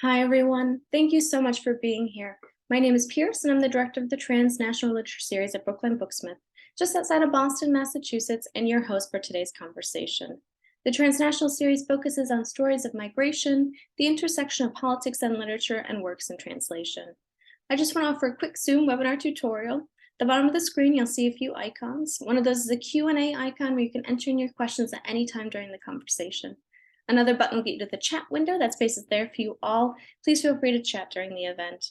Hi, everyone. Thank you so much for being here. My name is Pierce, and I'm the director of the Transnational Literature Series at Brookline Booksmith, just outside of Boston, Massachusetts, and your host for today's conversation. The Transnational Series focuses on stories of migration, the intersection of politics and literature, and works in translation. I just want to offer a quick Zoom webinar tutorial. At the bottom of the screen, you'll see a few icons. One of those is a Q&A icon where you can enter in your questions at any time during the conversation. Another button will get you to the chat window. That space is there for you all. Please feel free to chat during the event.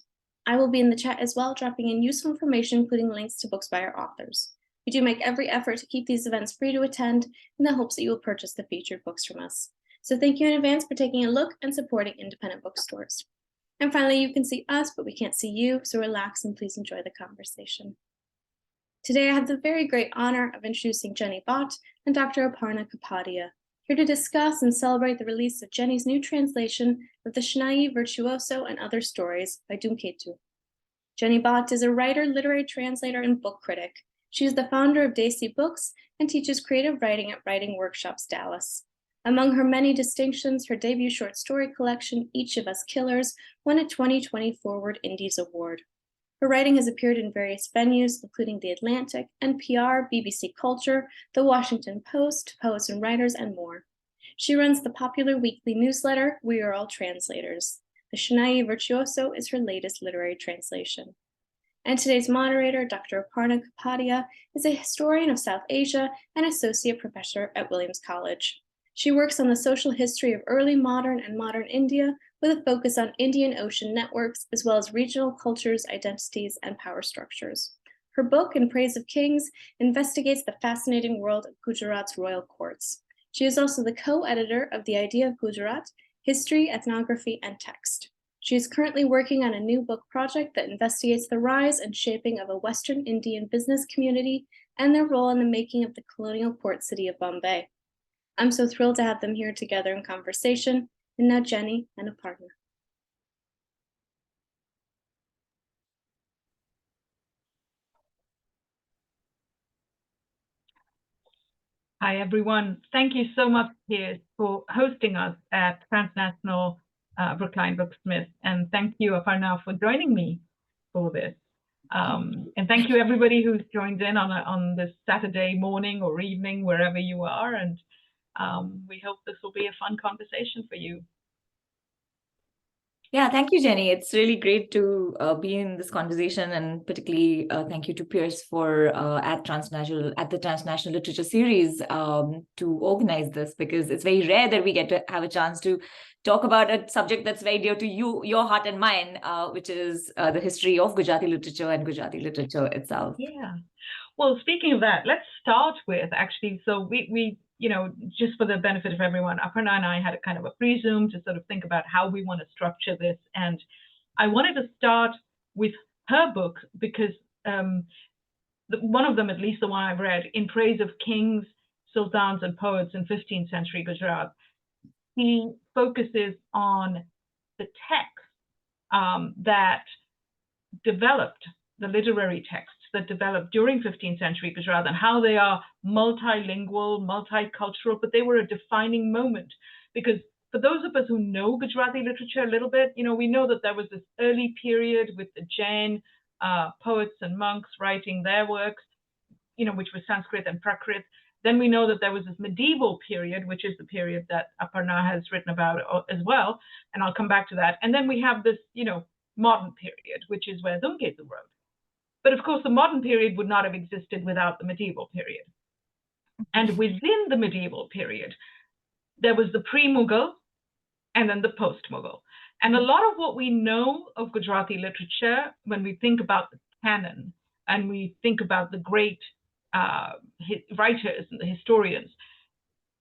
I will be in the chat as well, dropping in useful information, including links to books by our authors. We do make every effort to keep these events free to attend in the hopes that you will purchase the featured books from us. So thank you in advance for taking a look and supporting independent bookstores. And finally, you can see us, but we can't see you, so relax and please enjoy the conversation. Today, I have the very great honor of introducing Jenny Bhatt and Dr. Aparna Kapadia, here to discuss and celebrate the release of Jenny's new translation of the Shehnai Virtuoso and Other Stories by Dhumketu. Jenny Bhatt is a writer, literary translator, and book critic. She is the founder of Desi Books and teaches creative writing at Writing Workshops Dallas. Among her many distinctions, her debut short story collection, Each of Us Killers, won a 2020 Forward Indies Award. Her writing has appeared in various venues, including The Atlantic, NPR, BBC Culture, The Washington Post, Poets and Writers, and more. She runs the popular weekly newsletter, We Are All Translators. The Shehnai Virtuoso is her latest literary translation. And today's moderator, Dr. Aparna Kapadia, is a historian of South Asia and associate professor at Williams College. She works on the social history of early modern and modern India, with a focus on Indian Ocean networks, as well as regional cultures, identities, and power structures. Her book, In Praise of Kings, investigates the fascinating world of Gujarat's royal courts. She is also the co-editor of The Idea of Gujarat, History, Ethnography, and Text. She is currently working on a new book project that investigates the rise and shaping of a Western Indian business community and their role in the making of the colonial port city of Bombay. I'm so thrilled to have them here together in conversation. And now Jenny and Aparna. Hi, everyone. Thank you so much, Piers, for hosting us at Transnational Brookline Booksmith. And thank you, Aparna, for joining me for this. And thank you, everybody who's joined in on this Saturday morning or evening, wherever you are. And we hope this will be a fun conversation for you. Yeah, thank you, Jenny. It's really great to be in this conversation, and particularly thank you to Pierce for at the Transnational Literature Series to organize this, because it's very rare that we get to have a chance to talk about a subject that's very dear to your heart and mine, which is the history of Gujarati literature and Gujarati literature itself. Yeah. Well, speaking of that, let's start with actually. So we just for the benefit of everyone, Aparna and I had a kind of a pre-Zoom to sort of think about how we want to structure this. And I wanted to start with her book because one of them, at least the one I've read, In Praise of Kings, Sultans, and Poets in 15th Century Gujarat, he focuses on the text that developed, the literary texts that developed during 15th century Gujarat, and how they are multilingual, multicultural, but they were a defining moment. Because for those of us who know Gujarati literature a little bit, we know that there was this early period with the Jain poets and monks writing their works, which was Sanskrit and Prakrit. Then we know that there was this medieval period, which is the period that Aparna has written about as well, and I'll come back to that. And then we have this, modern period, which is where Dhumketu wrote. But of course, the modern period would not have existed without the medieval period. And within the medieval period, there was the pre-Mughal and then the post-Mughal. And a lot of what we know of Gujarati literature, when we think about the canon and we think about the great writers and the historians,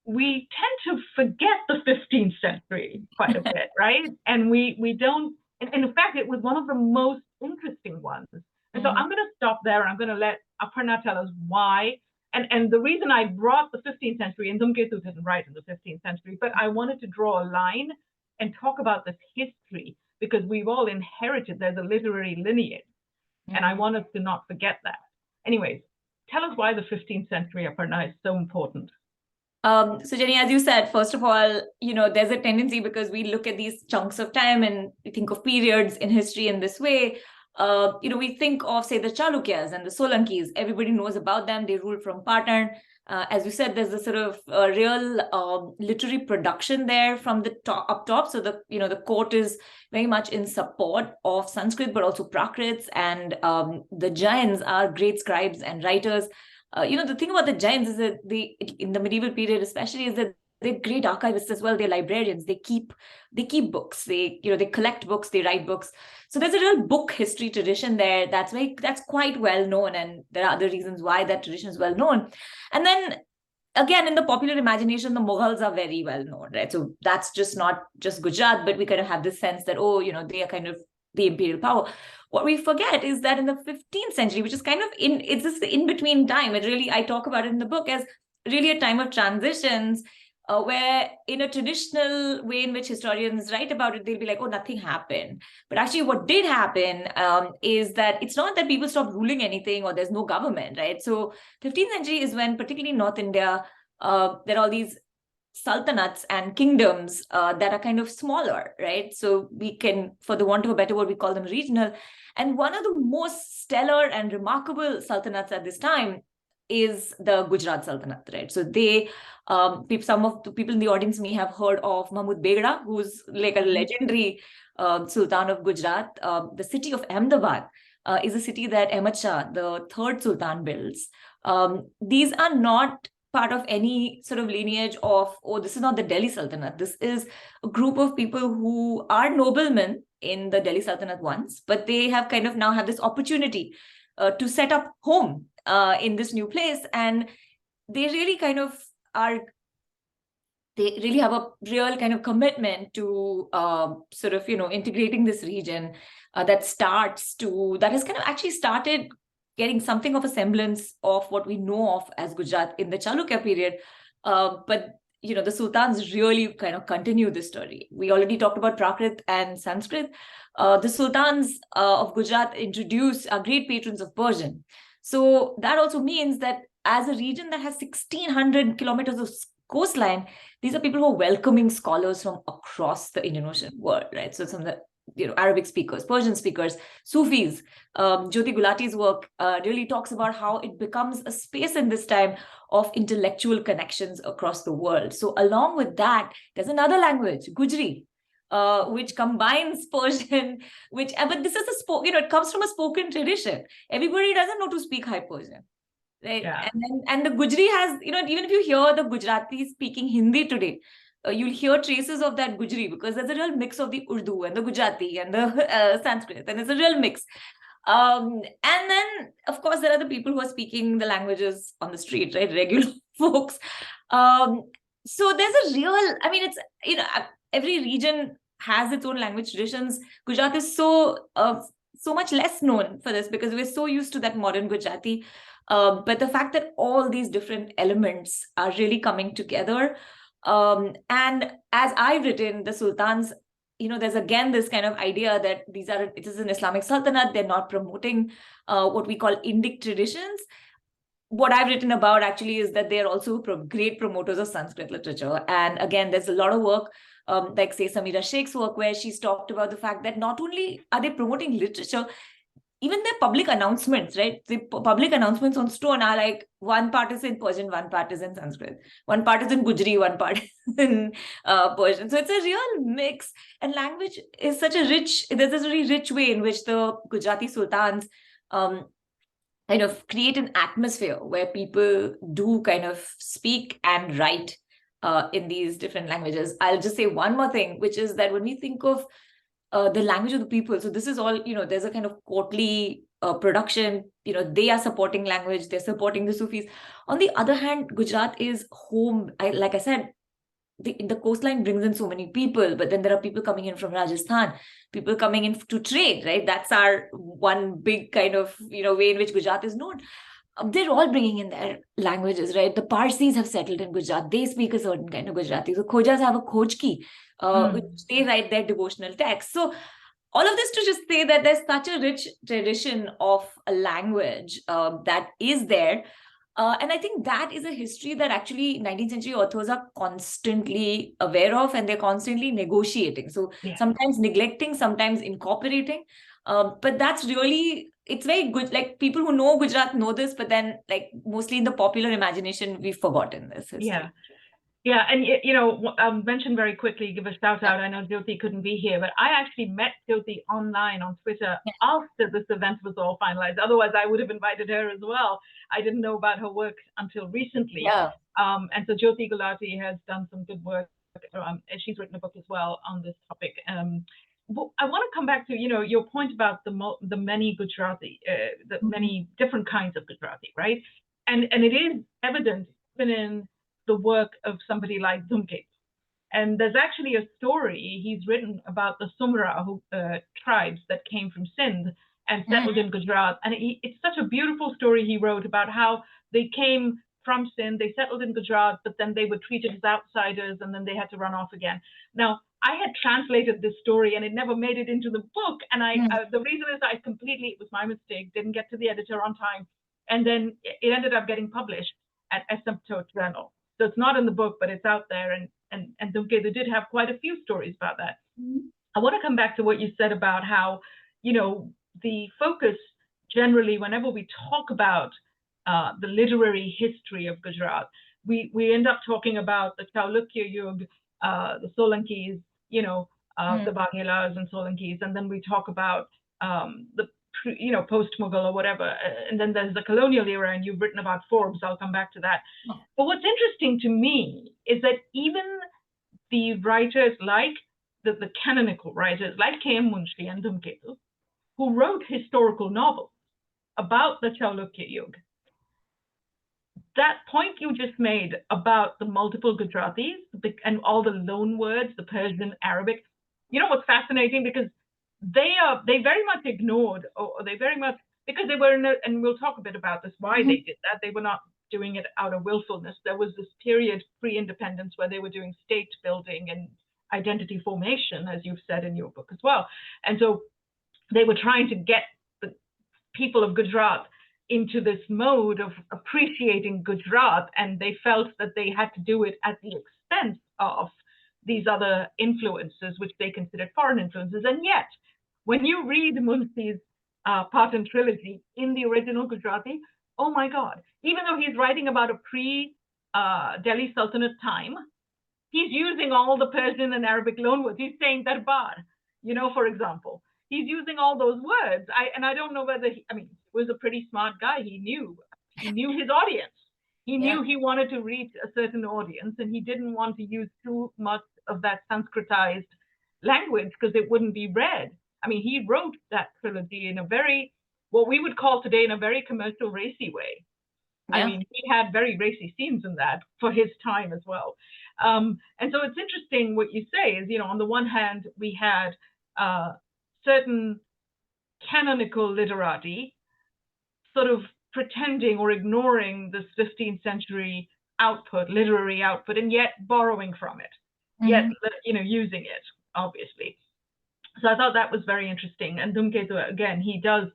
we tend to forget the 15th century quite a bit, right? And we don't, and in fact, it was one of the most interesting ones. And so I'm going to stop there, and I'm going to let Aparna tell us why. And the reason I brought the 15th century, and Dhumketu didn't write in the 15th century, but I wanted to draw a line and talk about this history, because we've all inherited, there's a literary lineage. And I want us to not forget that. Anyways, tell us why the 15th century, Aparna, is so important. So Jenny, as you said, first of all, there's a tendency because we look at these chunks of time and we think of periods in history in this way. We think of, say, the Chalukyas and the Solankis. Everybody knows about them. They ruled from Patan. As you said, there's a sort of real literary production there from the top up top. So the court is very much in support of Sanskrit, but also Prakrits, and the Jains are great scribes and writers. The thing about the Jains is that in the medieval period especially, is that they're great archivists as well. They're librarians. They keep books. They collect books. They write books. So there's a real book history tradition there. That's quite well known, and there are other reasons why that tradition is well known. And then again, in the popular imagination, the Mughals are very well known, right? So that's just not just Gujarat, but we kind of have this sense that they are kind of the imperial power. What we forget is that in the 15th century, which is kind of it's this in-between time, I talk about it in the book as really a time of transitions, where in a traditional way in which historians write about it, they'll be like, oh, nothing happened. But actually what did happen is that it's not that people stopped ruling anything or there's no government, right? So 15th century is when, particularly in North India, there are all these sultanates and kingdoms that are kind of smaller, right? So we can, for the want of a better word, we call them regional. And one of the most stellar and remarkable sultanates at this time is the Gujarat Sultanate, right? So some of the people in the audience may have heard of Mahmud Begra, who's like a legendary Sultan of Gujarat. The city of Ahmedabad is a city that Ahmad Shah, the third Sultan, builds. These are not part of any sort of lineage of, oh, this is not the Delhi Sultanate. This is a group of people who are noblemen in the Delhi Sultanate once, but they have kind of now have this opportunity to set up home in this new place. And they really kind of they really have a real kind of commitment to integrating this region that has kind of actually started getting something of a semblance of what we know of as Gujarat in the Chalukya period. But the sultans really kind of continue this story. We already talked about Prakrit and Sanskrit. The sultans of Gujarat are great patrons of Persian. So that also means that as a region that has 1,600 kilometers of coastline, these are people who are welcoming scholars from across the Indian Ocean world, right? So some of the Arabic speakers, Persian speakers, Sufis. Jyoti Gulati's work really talks about how it becomes a space in this time of intellectual connections across the world. So along with that, there's another language, Gujri, which combines Persian, but this is it comes from a spoken tradition. Everybody doesn't know to speak High Persian, right? Yeah. And the Gujri has, even if you hear the Gujarati speaking Hindi today, you'll hear traces of that Gujri because there's a real mix of the Urdu and the Gujarati and the Sanskrit, and it's a real mix. And then, of course, there are the people who are speaking the languages on the street, right? Regular folks. So there's a real, it's, every region has its own language traditions. Gujarat is so much less known for this because we're so used to that modern Gujarati. But the fact that all these different elements are really coming together. And as I've written, the sultans, there's again this kind of idea that it is an Islamic sultanate. They're not promoting what we call Indic traditions. What I've written about actually is that they're also great promoters of Sanskrit literature. And again, there's a lot of work, like say Samira Sheikh's work, where she's talked about the fact that not only are they promoting literature, even their public announcements, right? The public announcements on stone are like, one part is in Persian, one part is in Sanskrit, one part is in Gujri, one part is in Persian. So it's a real mix. And language is there's a very rich way in which the Gujarati sultans kind of create an atmosphere where people do kind of speak and write in these different languages. I'll just say one more thing, which is that when we think of the language of the people. So this is all, there's a kind of courtly production, they are supporting language, they're supporting the Sufis. On the other hand, Gujarat is home. Like I said, the coastline brings in so many people, but then there are people coming in from Rajasthan, people coming in to trade, right? That's our one big kind of, way in which Gujarat is known. They're all bringing in their languages, right? The Parsis have settled in Gujarat. They speak a certain kind of Gujarati. So Khojas have a Khojki, which they write their devotional texts. So all of this to just say that there's such a rich tradition of a language that is there. And I think that is a history that actually 19th century authors are constantly aware of, and they're constantly negotiating. So sometimes neglecting, sometimes incorporating. But that's really, it's very good. Like people who know Gujarat know this, but then like mostly in the popular imagination, we've forgotten this history. Yeah. Yeah, and I'll mention very quickly, give a shout out. I know Jyoti couldn't be here, but I actually met Jyoti online on Twitter after this event was all finalized. Otherwise, I would have invited her as well. I didn't know about her work until recently. Yeah. And so Jyoti Gulati has done some good work. And she's written a book as well on this topic. But I want to come back to your point about the many Gujarati, the many different kinds of Gujarati, right? And it is evident even in the work of somebody like Dhumketu. And there's actually a story he's written about the Sumra tribes that came from Sindh and settled in Gujarat. And it's such a beautiful story he wrote about how they came from Sindh, they settled in Gujarat, but then they were treated as outsiders and then they had to run off again. Now, I had translated this story and it never made it into the book. And the reason is it was my mistake, didn't get to the editor on time. And then it ended up getting published at Asymptote Journal. So it's not in the book, but it's out there. And Dhumketu did have quite a few stories about that. I want to come back to what you said about how, the focus generally, whenever we talk about the literary history of Gujarat, we end up talking about the Chalukya Yug, the Solankis, the Baghelas and Solankis, and then we talk about the post-Mughal or whatever, and then there's the colonial era, and you've written about Forbes. I'll come back to that. But what's interesting to me is that even the writers like the canonical writers like K.M. Munshi and Dhumketu, who wrote historical novels about the Chalukya Yug, that point you just made about the multiple Gujaratis and all the loan words, the Persian, Arabic, what's fascinating, because they very much ignored, or they very much, because they were and we'll talk a bit about this, why they did that. They were not doing it out of willfulness. There was this period pre-independence where they were doing state building and identity formation, as you've said in your book as well. And so they were trying to get the people of Gujarat into this mode of appreciating Gujarat, and they felt that they had to do it at the expense of these other influences, which they considered foreign influences. And yet, when you read Munshi's Patan trilogy in the original Gujarati, oh my God, even though he's writing about a pre-Delhi Sultanate time, he's using all the Persian and Arabic loanwords. He's saying darbar, for example. He's using all those words. I don't know whether he was a pretty smart guy. He knew his audience. He knew he wanted to reach a certain audience, and he didn't want to use too much of that Sanskritized language because it wouldn't be read. He wrote that trilogy in a very, what we would call today, in a very commercial, racy way. He had very racy scenes in that for his time as well. And so it's interesting what you say is, on the one hand, we had certain canonical literati sort of pretending or ignoring this 15th century literary output, and yet borrowing from it, yet using it, obviously. So I thought that was very interesting. And Dhumketu, again, he does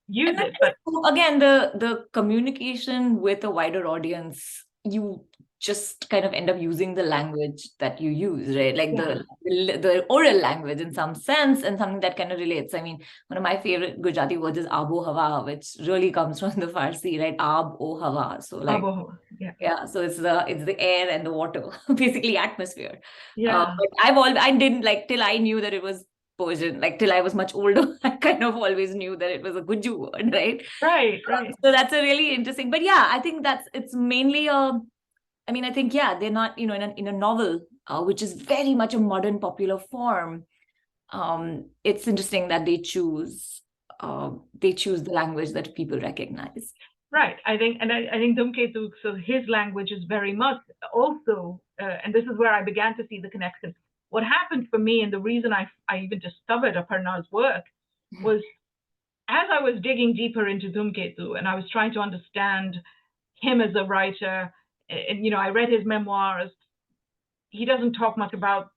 use it, but again, the communication with a wider audience, you just kind of end up using the language that you use, right? Like the oral language in some sense, and something that kind of relates. One of my favorite Gujarati words is abo hawa, which really comes from the Farsi, right? Ab o hawa. So like, so it's the air and the water, basically atmosphere. But I didn't till I knew that it was Persian, till I was much older, I kind of always knew that it was a Guju word, right? Right. So that's a really interesting, but I think it's mainly they're not, in a novel, which is very much a modern popular form. It's interesting that they choose the language that people recognize. Right. I think Dhumketu, so his language is very much also, and this is where I began to see the connection. What happened for me, and the reason I even discovered Aparna's work, was as I was digging deeper into Dhumketu and I was trying to understand him as a writer, and I read his memoirs. He doesn't talk much about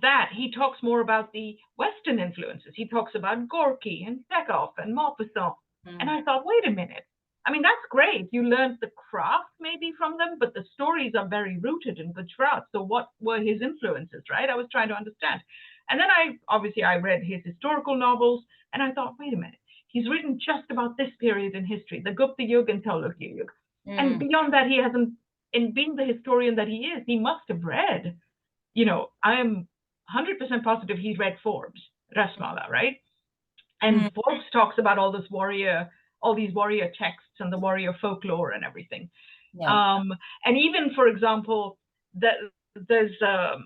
that. He talks more about the Western influences. He talks about Gorky and Chekhov and Maupassant. And I thought, wait a minute, I mean, that's great. You learned the craft maybe from them, but the stories are very rooted in Gujarat. So what were his influences, right? I was trying to understand. And then I read his historical novels, and I thought, wait a minute, he's written just about this period in history, the Gupta Yuga and Chalukya Yuga. And beyond that, he hasn't, in being the historian that he is, he must have read, I am 100% positive he read Forbes, Rasmala, right? And Forbes talks about all these warrior texts and the warrior folklore and everything. Yeah. And even, for example, there's I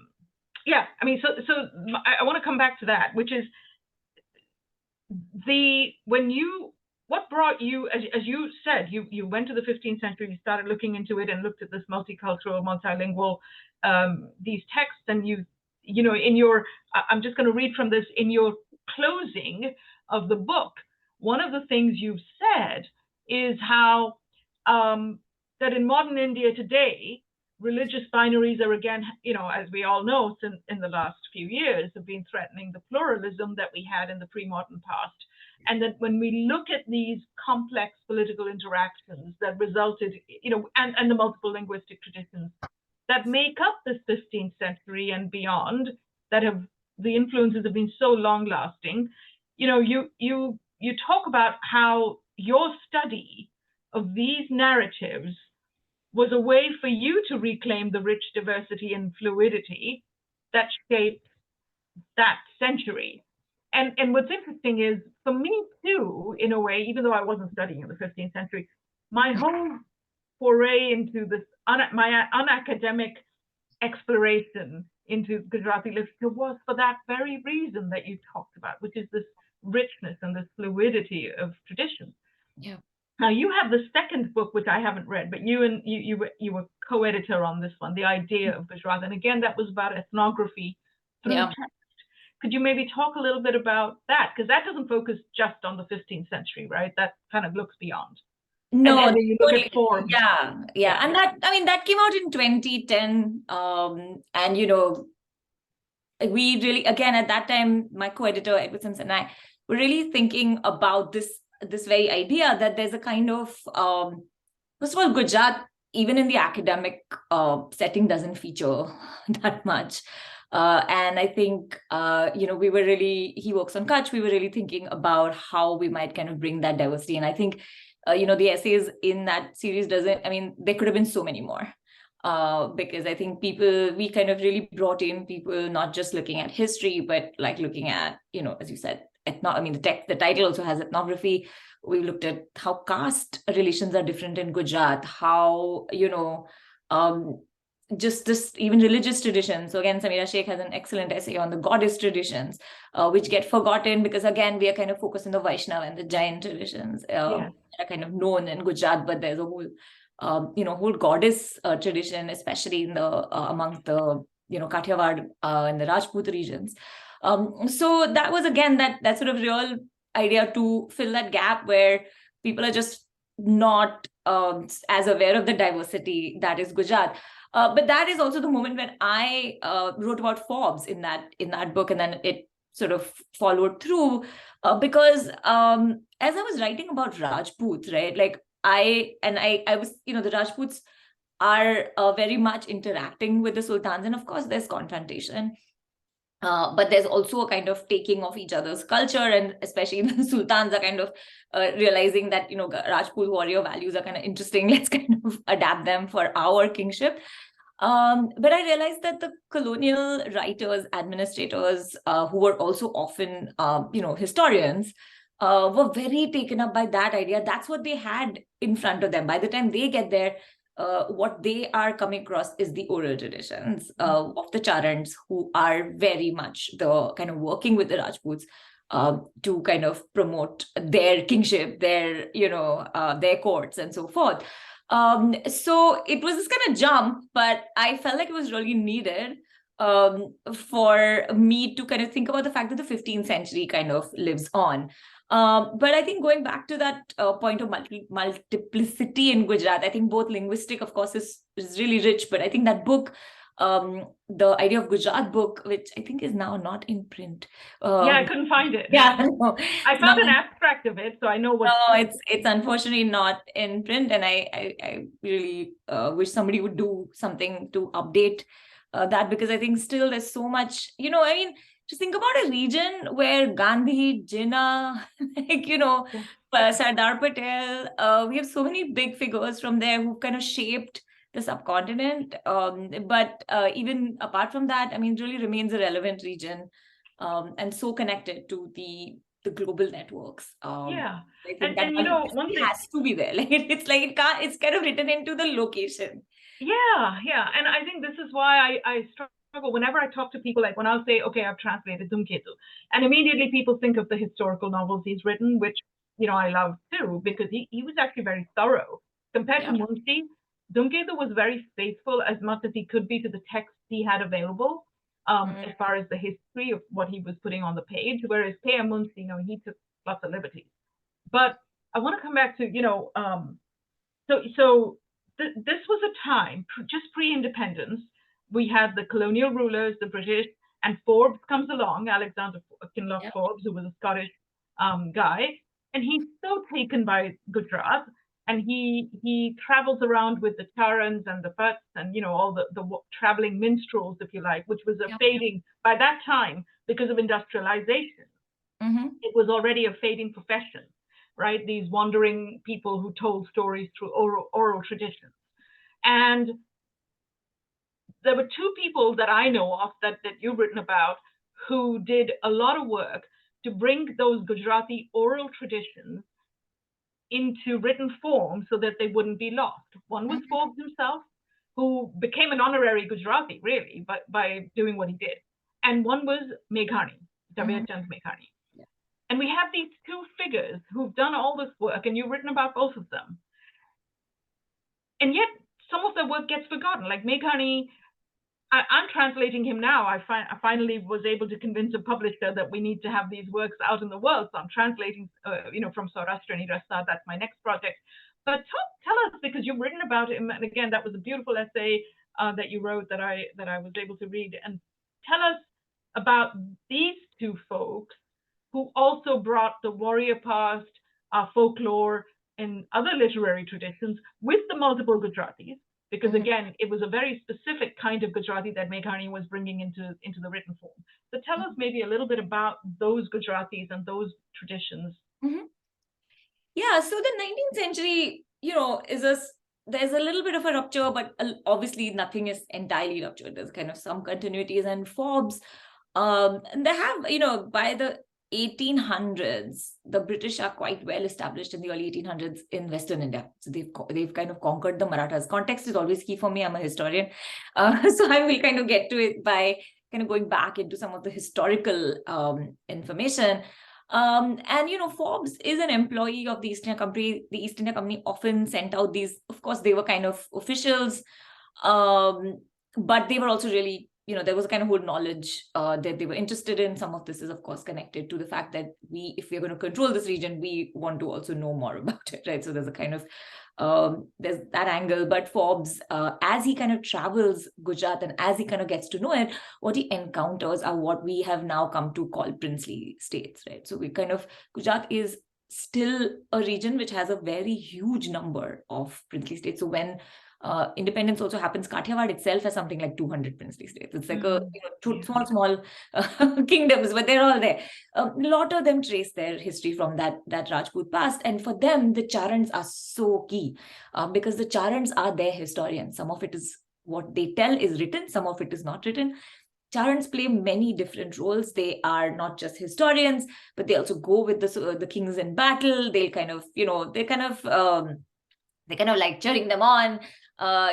want to come back to that, which is what brought you, as you said, you went to the 15th century, you started looking into it and looked at this multicultural, multilingual, these texts, and I'm just going to read from this, in your closing of the book, one of the things you've said is how that in modern India today, religious binaries are again, as we all know, in the last few years, have been threatening the pluralism that we had in the pre-modern past. And that when we look at these complex political interactions that resulted, and the multiple linguistic traditions that make up this 15th century and beyond, the influences have been so long lasting, you talk about how your study of these narratives was a way for you to reclaim the rich diversity and fluidity that shaped that century. And what's interesting is, for me too, in a way, even though I wasn't studying in the 15th century, my whole foray into this, my unacademic exploration into Gujarati literature was for that very reason that you talked about, which is this richness and this fluidity of tradition. Yeah. Now you have the second book, which I haven't read, but you were co-editor on this one, The Idea of Gujarat, and again that was about ethnography through text. Could you maybe talk a little bit about that? Because that doesn't focus just on the 15th century, right? That kind of looks beyond. No, and you look at Forbes. Yeah. And that came out in 2010. And we really, again, at that time, my co-editor Edward Simpson and I were really thinking about this very idea that there's a kind of, first of all, Gujarat, even in the academic setting, doesn't feature that much. And I think, we were really, he works on Kutch, we were really thinking about how we might kind of bring that diversity. And I think, the essays in that series there could have been so many more. Because I think we kind of really brought in people, not just looking at history, but like looking at, as you said, the title also has ethnography. We looked at how caste relations are different in Gujarat, how, just this, even religious traditions. So again, Samira Sheikh has an excellent essay on the goddess traditions, which get forgotten because, again, we are kind of focused on the Vaishnava and the Jain traditions that are kind of known in Gujarat, but there's a whole whole goddess tradition, especially in among the Kathiawad and the Rajput regions. So that was, again, that sort of real idea to fill that gap where people are just not as aware of the diversity that is Gujarat. But that is also the moment when I wrote about Forbes in that book, and then it sort of followed through because as I was writing about Rajputs, right, like I was, the Rajputs are very much interacting with the sultans, and of course there's confrontation, but there's also a kind of taking of each other's culture, and especially the sultans are kind of realizing that Rajput warrior values are kind of interesting, let's kind of adapt them for our kingship. But I realized that the colonial writers, administrators, who were also often historians, were very taken up by that idea. That's what they had in front of them. By the time they get there, what they are coming across is the oral traditions of the Charans, who are very much the kind of working with the Rajputs to kind of promote their kingship, their courts and so forth. So it was this kind of jump, but I felt like it was really needed for me to kind of think about the fact that the 15th century kind of lives on. But I think going back to that point of multiplicity in Gujarat, I think both linguistic, of course, is really rich, but I think that book the idea of Gujarat book, which I think is now not in print. I couldn't find it. Yeah, no, I found an abstract of it, so I know what. No, it's unfortunately not in print, and I really wish somebody would do something to update that, because I think still there's so much, I mean, just think about a region where Gandhi, Jinnah, Sardar Patel, we have so many big figures from there who've kind of shaped the subcontinent. But even apart from that, I mean, it really remains a relevant region, and so connected to the global networks. Yeah, I think and one thing has to be there. Like it's like it can't. It's kind of written into the location. Yeah, and I think this is why I struggle whenever I talk to people. Like when I'll say, okay, I've translated Dhumketu, and immediately people think of the historical novels he's written, which I love too, because he was actually very thorough compared to Munshi. Dhumketu was very faithful as much as he could be to the text he had available, as far as the history of what he was putting on the page. Whereas P.M. Munshi, he took lots of liberties. But I want to come back to this was a time just pre-independence. We had the colonial rulers, the British, and Forbes comes along, Alexander Kinloch Forbes, who was a Scottish guy, and he's so taken by Gujarat, and he travels around with the Charans and the Bhatts and all the traveling minstrels, if you like, which was a fading by that time because of industrialization. It was already a fading profession, right? These wandering people who told stories through oral traditions. And there were two people that I know of that you've written about who did a lot of work to bring those Gujarati oral traditions into written form so that they wouldn't be lost. One was Forbes himself, who became an honorary Gujarati, really, by doing what he did. And one was Meghani, Jhaverchand Meghani. And we have these two figures who've done all this work, and you've written about both of them. And yet, some of their work gets forgotten. Like Meghani, I'm translating him now. I finally was able to convince a publisher that we need to have these works out in the world. So I'm translating, from Saurashtra and Rasa. That's my next project. But tell us, because you've written about him, and again, that was a beautiful essay that you wrote that I was able to read. And tell us about these two folks who also brought the warrior past, folklore, and other literary traditions with the multiple Gujaratis, because again, it was a very specific kind of Gujarati that Meghani was bringing into the written form. So tell us maybe a little bit about those Gujaratis and those traditions. Yeah, so the 19th century, there's a little bit of a rupture, but obviously nothing is entirely ruptured. There's kind of some continuities, and Forbes, they have, by the 1800s, the British are quite well established in the early 1800s in Western India. So they've kind of conquered the Marathas. Context is always key for me. I'm a historian. So I will kind of get to it by kind of going back into some of the historical information. And Forbes is an employee of the East India Company. The East India Company often sent out these, of course, they were kind of officials, but they were also really, there was a kind of whole knowledge that they were interested in. Some of this is, of course, connected to the fact that if we're going to control this region, we want to also know more about it, right? So there's a kind of, there's that angle. But Forbes, as he kind of travels Gujarat and as he kind of gets to know it, what he encounters are what we have now come to call princely states, right? So Gujarat is still a region which has a very huge number of princely states. So when independence also happens, Kathiawad itself has something like 200 princely states. It's like small kingdoms, but they're all there. A lot of them trace their history from that Rajput past. And for them, the Charans are so key because the Charans are their historians. Some of it is what they tell is written, some of it is not written. Charans play many different roles. They are not just historians, but they also go with the kings in battle. They'll kind of, they're kind of like cheering them on. I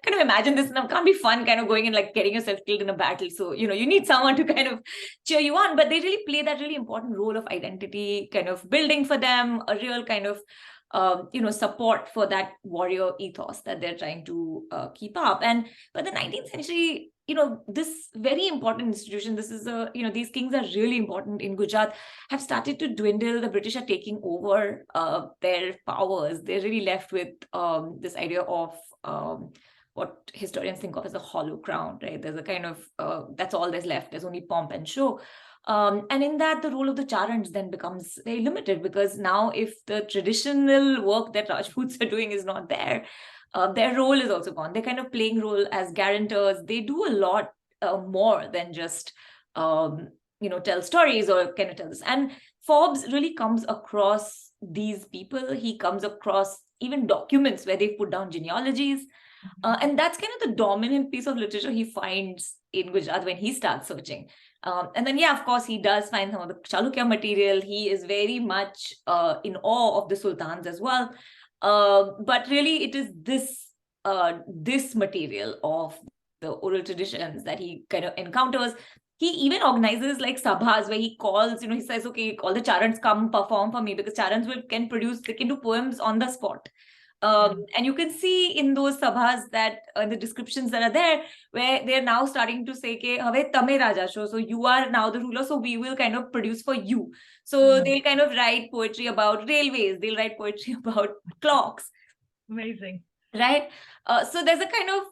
kind of imagine this now can't be fun kind of going and like getting yourself killed in a battle. So, you need someone to kind of cheer you on, but they really play that really important role of identity kind of building for them, a real kind of, support for that warrior ethos that they're trying to keep up. And by the 19th century, this very important institution, this is these kings are really important in Gujarat, have started to dwindle. The British are taking over their powers. They're really left with this idea of what historians think of as a hollow crown, right? There's a kind of, that's all there's left. There's only pomp and show. And in that, the role of the Charans then becomes very limited, because now if the traditional work that Rajputs are doing is not there, their role is also gone. They're kind of playing role as guarantors. They do a lot more than just, tell stories or kind of tell this. And Forbes really comes across these people. He comes across even documents where they put down genealogies. And that's kind of the dominant piece of literature he finds in Gujarat when he starts searching. And then, of course, he does find some of the Chalukya material. He is very much in awe of the sultans as well. But really, it is this material of the oral traditions that he kind of encounters. He even organizes like sabhas where he calls, he says, okay, all the Charans come perform for me, because Charans they can do poems on the spot. And you can see in those sabhas that the descriptions that are there, where they're now starting to say, "Have tame raja sho," so you are now the ruler, so we will kind of produce for you. So they'll kind of write poetry about railways, they'll write poetry about clocks. Amazing. Right? So there's a kind of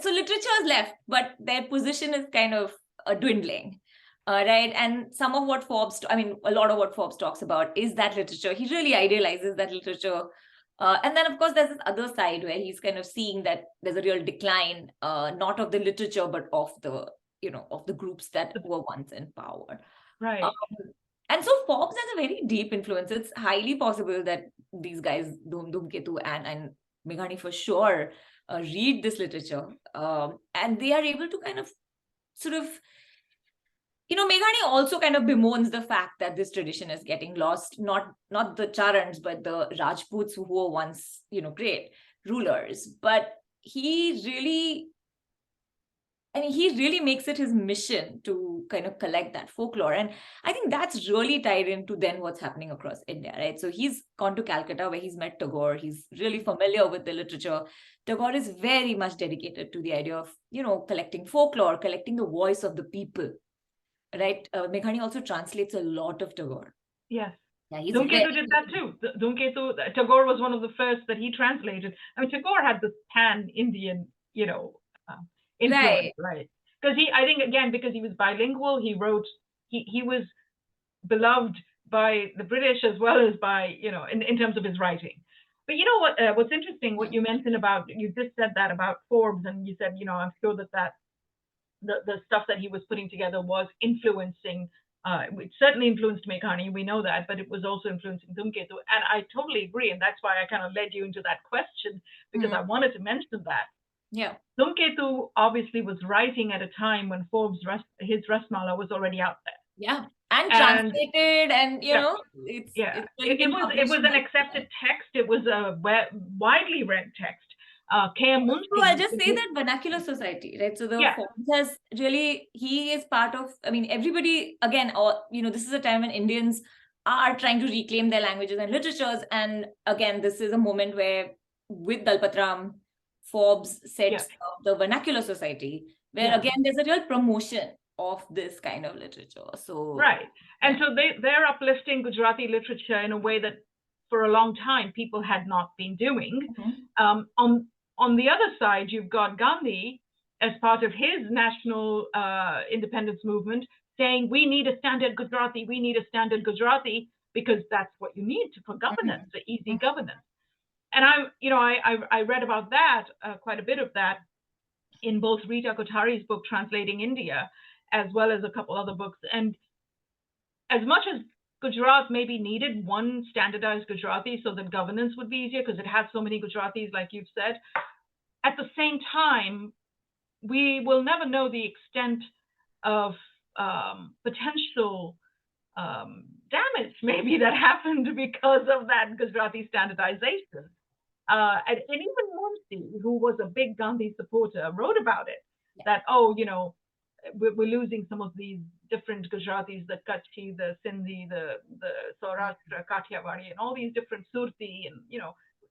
so literature is left, but their position is kind of dwindling. Right. And some of what a lot of what Forbes talks about is that literature. He really idealizes that literature. And then, of course, there's this other side where he's kind of seeing that there's a real decline, not of the literature, but of the groups that were once in power. Right. And so Forbes has a very deep influence. It's highly possible that these guys, Dhumketu and Meghani for sure, read this literature. And they are able to kind of sort of, Meghani also kind of bemoans the fact that this tradition is getting lost, not the Charans, but the Rajputs who were once, great rulers. But he really makes it his mission to kind of collect that folklore. And I think that's really tied into then what's happening across India, right? So he's gone to Calcutta where he's met Tagore. He's really familiar with the literature. Tagore is very much dedicated to the idea of, collecting folklore, collecting the voice of the people. Right, Meghani also translates a lot of Tagore. Yes. Yeah, Dhumketu did that too. Tagore was one of the first that he translated. I mean, Tagore had this pan-Indian, influence, right? Because because he was bilingual, he wrote. He was beloved by the British as well as by, in terms of his writing. But you know what? What's interesting? What you mentioned about, you just said that about Forbes, and you said, I'm sure that. The stuff that he was putting together was influencing, it certainly influenced Meghani, we know that, but it was also influencing Dhumketu. And I totally agree. And that's why I kind of led you into that question, because I wanted to mention that. Yeah. Dhumketu obviously was writing at a time when Forbes' his Rasmala was already out there. Yeah. And translated, and it was an accepted text. It was a widely read text. So I'll just say that vernacular society, right? So the Forbes has really, he is part of, everybody, again, this is a time when Indians are trying to reclaim their languages and literatures. And again, this is a moment where with Dalpatram, Forbes sets up the vernacular society, where again, there's a real promotion of this kind of literature. So right. And so they're uplifting Gujarati literature in a way that for a long time people had not been doing. On the other side, you've got Gandhi as part of his national independence movement saying, we need a standard Gujarati, because that's what you need for governance, for easy governance. And I read about that, quite a bit of that, in both Rita Kothari's book, Translating India, as well as a couple other books. And as much as Gujarat maybe needed one standardized Gujarati so that governance would be easier, because it has so many Gujaratis, like you've said. At the same time, we will never know the extent of potential damage maybe that happened because of that Gujarati standardization. And even Munshi, who was a big Gandhi supporter, wrote about it, that, we're losing some of these different Gujaratis, the Kutchi, the Sindhi, the Saurashtra, Kathiawadi, and all these different Surti, and,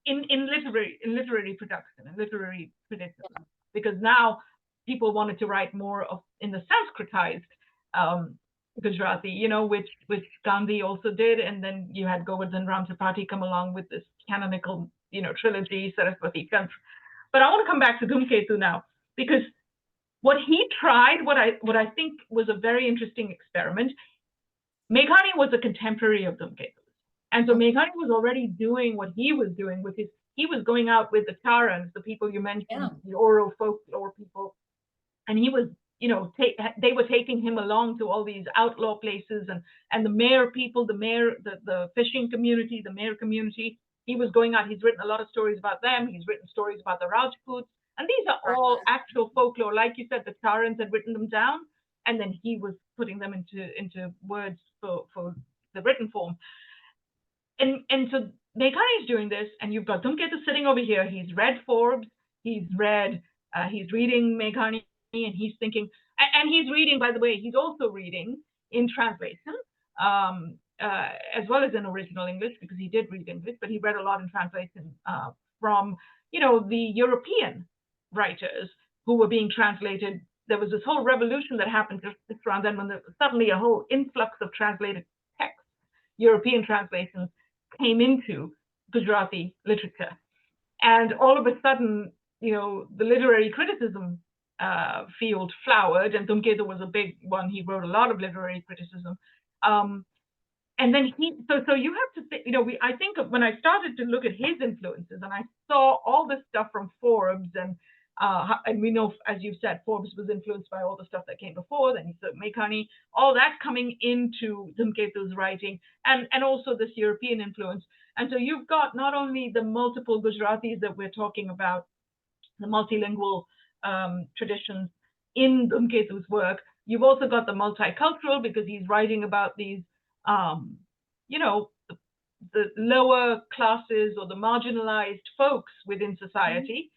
in literary production and literary criticism, because now people wanted to write more in the Sanskritized Gujarati, which Gandhi also did, and then you had Govardhan Ram Tripathi come along with this canonical, trilogy, Saraswati Kanth. But I want to come back to Dhumketu now, because what he tried, what I think was a very interesting experiment. Meghani was a contemporary of Dhumketu. And so Meghani was already doing what he was doing with he was going out with the Charans, the people you mentioned, the oral folklore people. And he was, they were taking him along to all these outlaw places, and the Mare people, the fishing community, the Mare community. He was going out. He's written a lot of stories about them. He's written stories about the Rajputs. And these are all actual folklore. Like you said, the Charans had written them down, and then he was putting them into words for the written form. And so Meghani is doing this, and you've got Dhumketu sitting over here. He's read Forbes. He's reading Meghani, and he's thinking, and he's reading, by the way, he's also reading in translation, as well as in original English, because he did read English, but he read a lot in translation from, the European writers who were being translated. There was this whole revolution that happened just around then, when there was suddenly a whole influx of translated texts, European translations, came into Gujarati literature. And all of a sudden, the literary criticism field flowered, and Dhumketu was a big one. He wrote a lot of literary criticism. And then so you have to think, I think when I started to look at his influences, and I saw all this stuff from Forbes, and we know, as you've said, Forbes was influenced by all the stuff that came before. Then you said Meghani, all that coming into Dhumketu's writing, and also this European influence. And so you've got not only the multiple Gujaratis that we're talking about, the multilingual traditions in Dhumketu's work, you've also got the multicultural, because he's writing about these, the lower classes or the marginalized folks within society.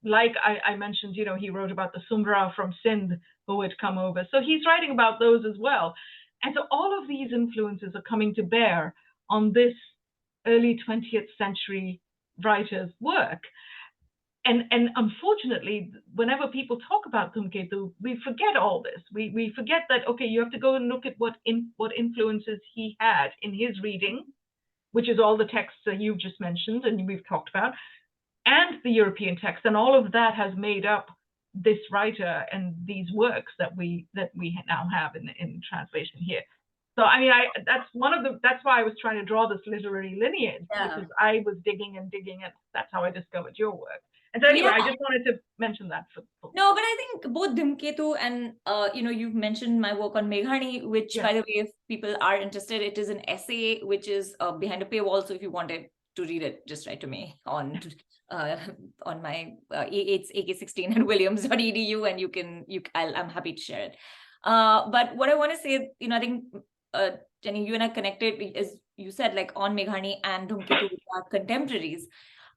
Like I mentioned, he wrote about the Sumra from Sindh who had come over. So he's writing about those as well. And so all of these influences are coming to bear on this early 20th century writer's work. And unfortunately, whenever people talk about Dhumketu, we forget all this. We forget that, okay, you have to go and look at what influences he had in his reading, which is all the texts that you've just mentioned and we've talked about, and the European text, and all of that has made up this writer and these works that we now have in translation here. So I mean, that's why I was trying to draw this literary lineage, because I was digging, and that's how I discovered your work. And so anyway, I just wanted to mention that. No, but I think both Dhumketu and you've mentioned my work on Meghani, which by the way, if people are interested, it is an essay which is behind a paywall. So if you wanted to read it, just write to me on my it's ak16 at williams.edu, and I'm happy to share it. But what I want to say, I think Jenny, you and I connected, as you said, like on Meghani and Dhumketu are contemporaries.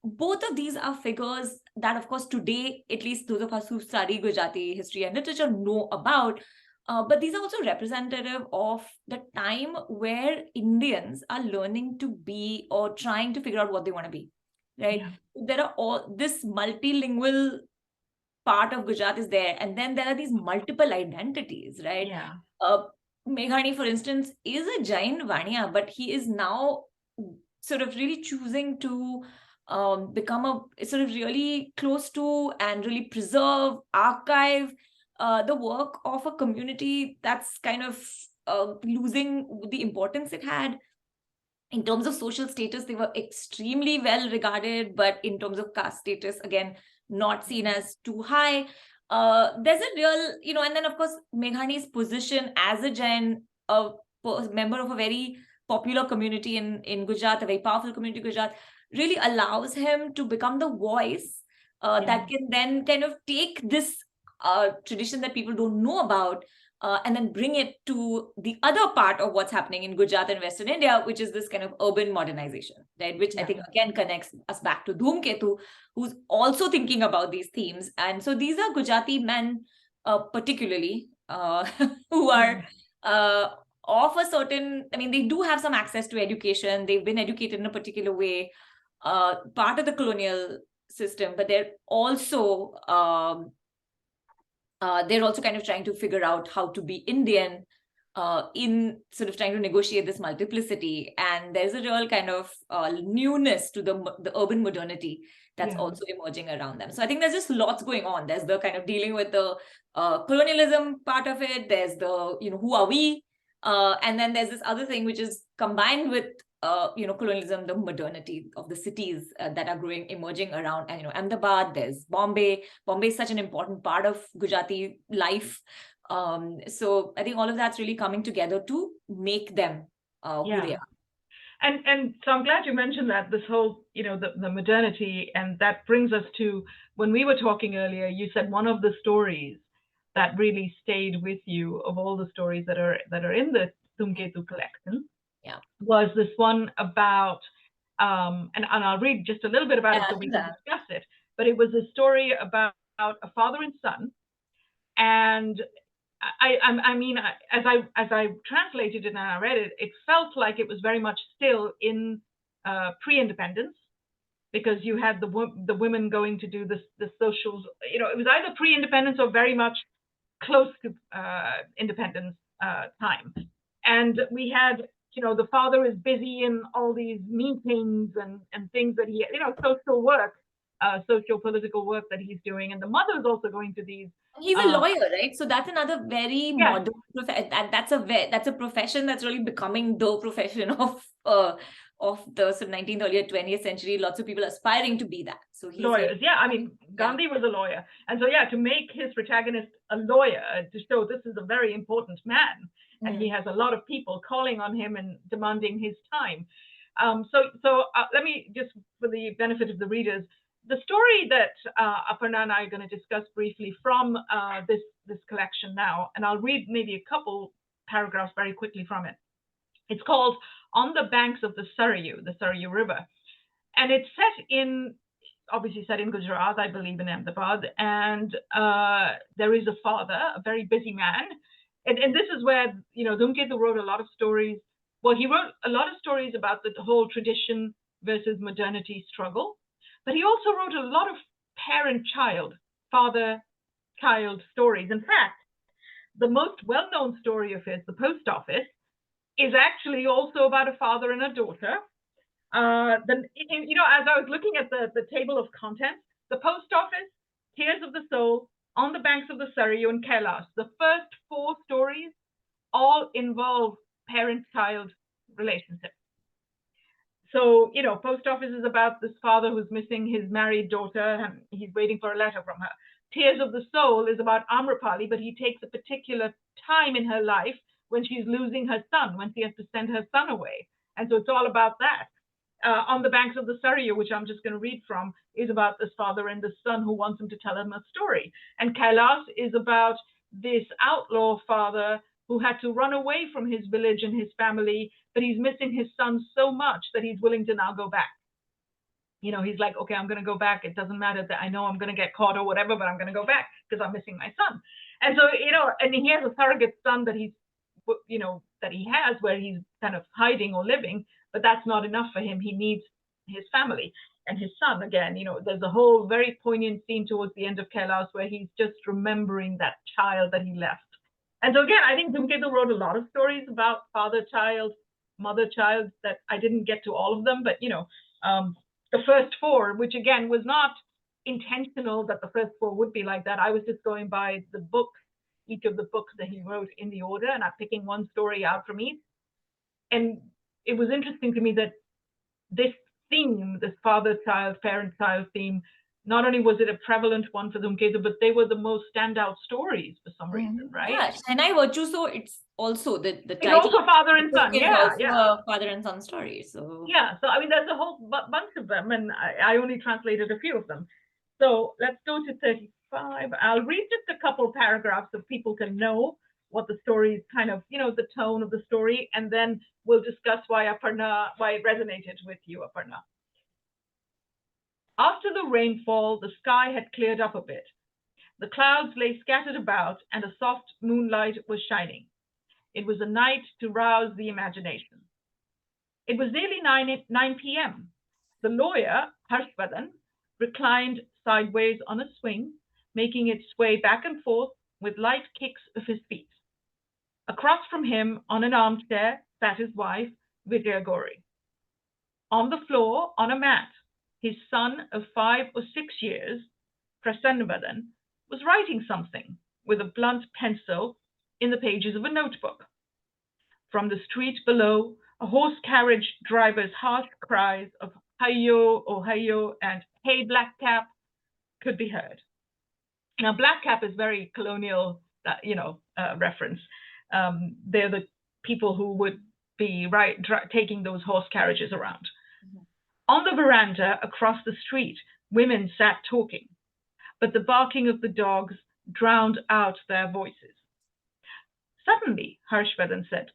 Both of these are figures that, of course, today, at least those of us who study Gujarati history and literature know about. But these are also representative of the time where Indians are learning to be or trying to figure out what they want to be, right? Yeah. There are all this multilingual part of Gujarat is there, and then there are these multiple identities, right? Yeah. Meghani, for instance, is a Jain Vanya, but he is now sort of really choosing to become a sort of really close to and really preserve, archive the work of a community that's kind of losing the importance it had. In terms of social status, they were extremely well regarded, but in terms of caste status, again, not seen as too high. There's a real, and then of course, Meghani's position as a Jain, a member of a very popular community in Gujarat, a very powerful community in Gujarat, really allows him to become the voice that can then kind of take this tradition that people don't know about and then bring it to the other part of what's happening in Gujarat and Western India, which is this kind of urban modernization, right? Which I think again connects us back to Dhumketu, who's also thinking about these themes. And so these are Gujarati men, particularly, who are of a certain, they do have some access to education. They've been educated in a particular way, part of the colonial system, but they're also kind of trying to figure out how to be Indian in sort of trying to negotiate this multiplicity. And there's a real kind of newness to the urban modernity that's Yeah. also emerging around them. So I think there's just lots going on. There's the kind of dealing with the colonialism part of it. There's the, who are we? And then there's this other thing which is combined with colonialism, the modernity of the cities that are emerging around, and Ahmedabad, there's Bombay. Bombay is such an important part of Gujarati life. So I think all of that's really coming together to make them who they are. And so I'm glad you mentioned that, this whole, the modernity, and that brings us to when we were talking earlier, you said one of the stories that really stayed with you of all the stories that are in the Dhumketu collection was this one about, and I'll read just a little bit about it so we can discuss it, but it was a story about a father and son. And I mean, as I translated it and I read it, it felt like it was very much still in pre-independence, because you had the women going to do the socials. It was either pre-independence or very much close to independence time. And we had, the father is busy in all these meetings and things that he, social work, socio-political work that he's doing, and the mother is also going to these. He's a lawyer, right? So that's another very modern profession. That's a profession that's really becoming the profession of the 19th, earlier 20th century. Lots of people aspiring to be that. So he's lawyers. I mean, Gandhi was a lawyer, and so to make his protagonist a lawyer, to show this is a very important man, and he has a lot of people calling on him and demanding his time. So let me just, for the benefit of the readers, the story that Aparna and I are going to discuss briefly from this collection now, and I'll read maybe a couple paragraphs very quickly from it. It's called On the Banks of the Sarayu River. And it's obviously set in Gujarat, I believe, in Ahmedabad. And there is a father, a very busy man. And this is where, Dhumketu wrote a lot of stories. Well, he wrote a lot of stories about the whole tradition versus modernity struggle. But he also wrote a lot of parent-child, father-child stories. In fact, the most well-known story of his, The Post Office, is actually also about a father and a daughter. As I was looking at the table of contents, The Post Office, Tears of the Soul, On the Banks of the Sarayu, and Kailash, the first 4 stories all involve parent-child relationships. So, Post Office is about this father who's missing his married daughter, and he's waiting for a letter from her. Tears of the Soul is about Amrapali, but he takes a particular time in her life when she's losing her son, when she has to send her son away. And so it's all about that. On the Banks of the Sarayu, which I'm just going to read from, is about this father and this son who wants him to tell him a story. And Kailash is about this outlaw father who had to run away from his village and his family, but he's missing his son so much that he's willing to now go back. He's like, okay, I'm going to go back. It doesn't matter that I know I'm going to get caught or whatever, but I'm going to go back because I'm missing my son. And so, and he has a surrogate son that he has where he's kind of hiding or living, but that's not enough for him. He needs his family and his son again. There's a whole very poignant scene towards the end of Kailash where he's just remembering that child that he left. And so again, I think Dhumketu wrote a lot of stories about father-child, mother-child, that I didn't get to all of them, but the first 4, which again was not intentional that the first 4 would be like that. I was just going by the books, each of the books that he wrote in the order, and I'm picking one story out from each. And it was interesting to me that this theme, this father-child, parent-child theme, not only was it a prevalent one for Dhumketu, but they were the most standout stories for some reason, right? Yeah, Shehnai Virtuoso, it's also the title. It's also father and son, a father and son story. So so I mean, there's a whole bunch of them, and I only translated a few of them. So let's go to 35. I'll read just a couple paragraphs so people can know what the story is, kind of, the tone of the story, and then we'll discuss why it resonated with you, Aparna. After the rainfall, the sky had cleared up a bit. The clouds lay scattered about, and a soft moonlight was shining. It was a night to rouse the imagination. It was nearly 9 p.m. The lawyer, Harshvardhan, reclined sideways on a swing, making it sway back and forth with light kicks of his feet. Across from him, on an armchair, sat his wife, Vijaya Gauri. On the floor, on a mat, His son of 5 or 6 years, Prasanavadan, was writing something with a blunt pencil in the pages of a notebook. From the street below, a horse carriage driver's harsh cries of "Hayo, oh hayo" and "Hey, Black Cap" could be heard. Now, Black Cap is very colonial, reference. They're the people who would be taking those horse carriages around. Mm-hmm. On the veranda across the street, women sat talking, but the barking of the dogs drowned out their voices. Suddenly, Harshvardhan said,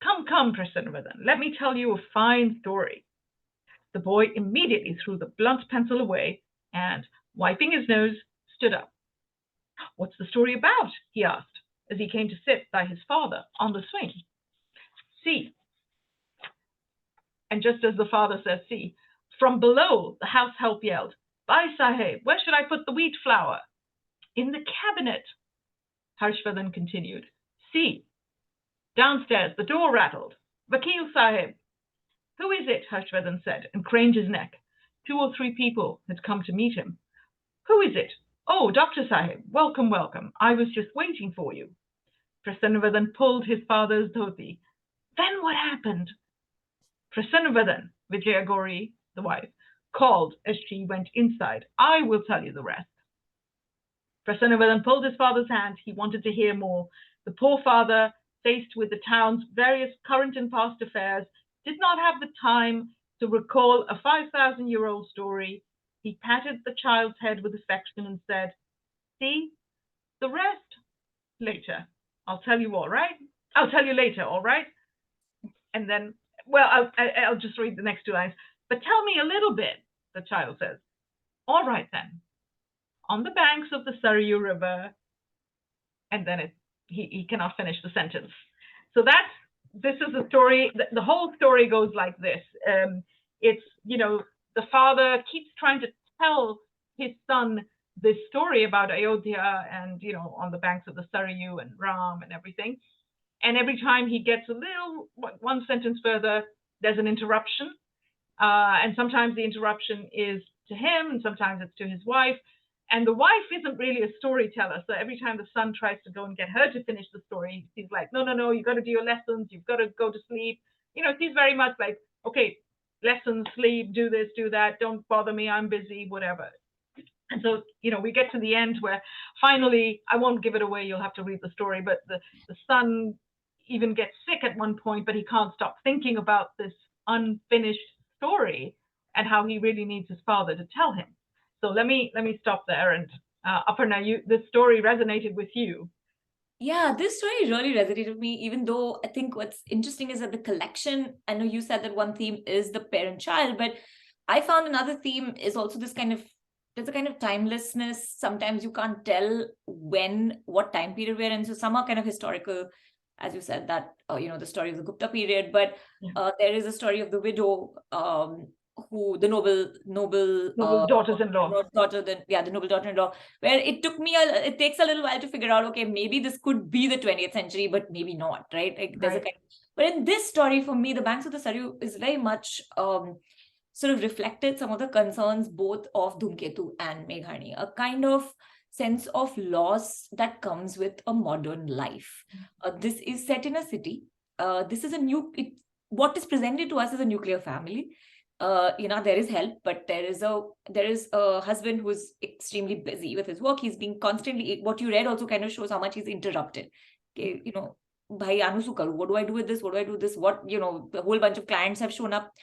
Come, Prasanavadan, let me tell you a fine story." The boy immediately threw the blunt pencil away and, wiping his nose, stood up. "What's the story about?" he asked, as he came to sit by his father on the swing. "See." And just as the father says "see," from below the house help yelled, "Bhai Sahib, where should I put the wheat flour?" "In the cabinet." Harshvardhan continued. "See." Downstairs, the door rattled. "Vakil Sahib." "Who is it?" Harshvardhan said, and craned his neck. 2 or 3 people had come to meet him. "Who is it?" "Oh, Dr. Sahib, welcome, welcome. I was just waiting for you." Prasanavadan pulled his father's dhoti. "Then what happened?" "Prasanavadan," Vijaya Gauri, the wife, called as she went inside. "I will tell you the rest." Prasanavadan pulled his father's hand. He wanted to hear more. The poor father, faced with the town's various current and past affairs, did not have the time to recall a 5,000-year-old story. He patted the child's head with affection and said, "See, the rest later. I'll tell you all right. I'll tell you later, all right?" And then, I'll just read the next 2 lines. "But tell me a little bit," the child says. "All right then. On the banks of the Sarayu River," and then he cannot finish the sentence. So this is the story. The whole story goes like this. It's, the father keeps trying to tell his son this story about Ayodhya and, on the banks of the Sarayu and Ram and everything. And every time he gets a little, 1 sentence further, there's an interruption. And sometimes the interruption is to him, and sometimes it's to his wife. And the wife isn't really a storyteller. So every time the son tries to go and get her to finish the story, he's like, no, you got to do your lessons. You've got to go to sleep. She's very much like, okay, lessons, sleep, do this, do that. Don't bother me. I'm busy, whatever. And so, we get to the end where finally, I won't give it away. You'll have to read the story. But the son even gets sick at one point, but he can't stop thinking about this unfinished story and how he really needs his father to tell him. So let me stop there. And Aparna, this story resonated with you. Yeah, this story really resonated with me, even though I think what's interesting is that the collection, I know you said that one theme is the parent-child, but I found another theme is also there's a kind of timelessness. Sometimes you can't tell what time period we're in. So some are kind of historical, as you said, that, the story of the Gupta period, but there is a story of the widow, who the noble daughters-in-law, the noble daughter-in-law, where it takes a little while to figure out, okay, maybe this could be the 20th century, but maybe not, right? Like there's but in this story, for me, the banks of the Sarayu is very much sort of reflected some of the concerns both of Dhumketu and Meghani, a kind of sense of loss that comes with a modern life. This is set in a city. This is what is presented to us as a nuclear family. There is help, but there is a husband who is extremely busy with his work. He's being constantly, what you read also kind of shows how much he's interrupted. Okay, bhai anusu karu, what do I do with this? What do I do with this? A whole bunch of clients have shown up.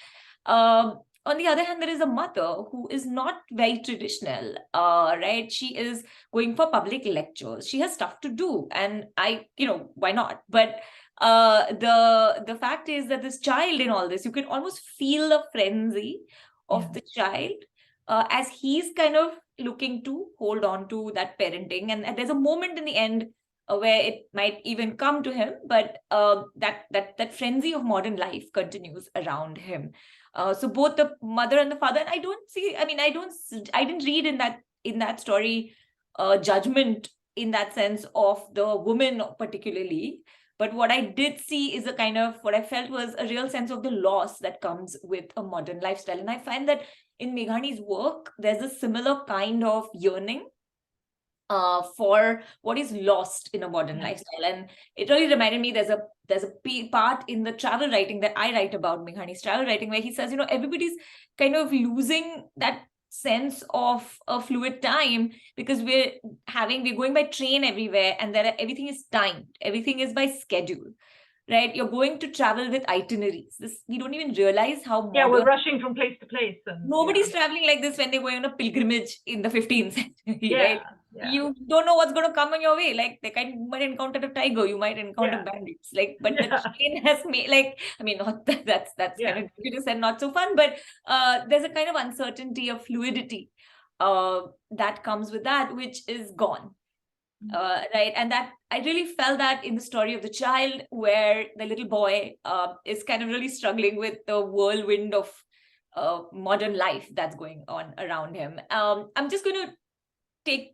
On the other hand, there is a mother who is not very traditional, right? She is going for public lectures. She has stuff to do, and why not? But the fact is that this child in all this, you can almost feel the frenzy of the child as he's kind of looking to hold on to that parenting. And there's a moment in the end where it might even come to him, but that frenzy of modern life continues around him. So both the mother and the father, and I didn't read in that story judgment in that sense of the woman particularly, But what I did see is a kind of, what I felt was a real sense of the loss that comes with a modern lifestyle. And I find that in Meghani's work, there's a similar kind of yearning for what is lost in a modern lifestyle. And it really reminded me, there's a part in the travel writing that I write about, Meghani's travel writing, where he says, everybody's kind of losing that sense of a fluid time, because we're going by train everywhere, and everything is timed, everything is by schedule, right? You're going to travel with itineraries. We don't even realize how modern. We're rushing from place to place, and nobody's traveling like this when they're going on a pilgrimage in the 15th century, right? Yeah. You don't know what's going to come on your way. Like, you might encounter a tiger, you might encounter bandits. Like, but the train has made, not that's kind of ridiculous and not so fun. But there's a kind of uncertainty of fluidity that comes with that, which is gone. Right, and that I really felt that in the story of the child, where the little boy is kind of really struggling with the whirlwind of modern life that's going on around him. I'm just going to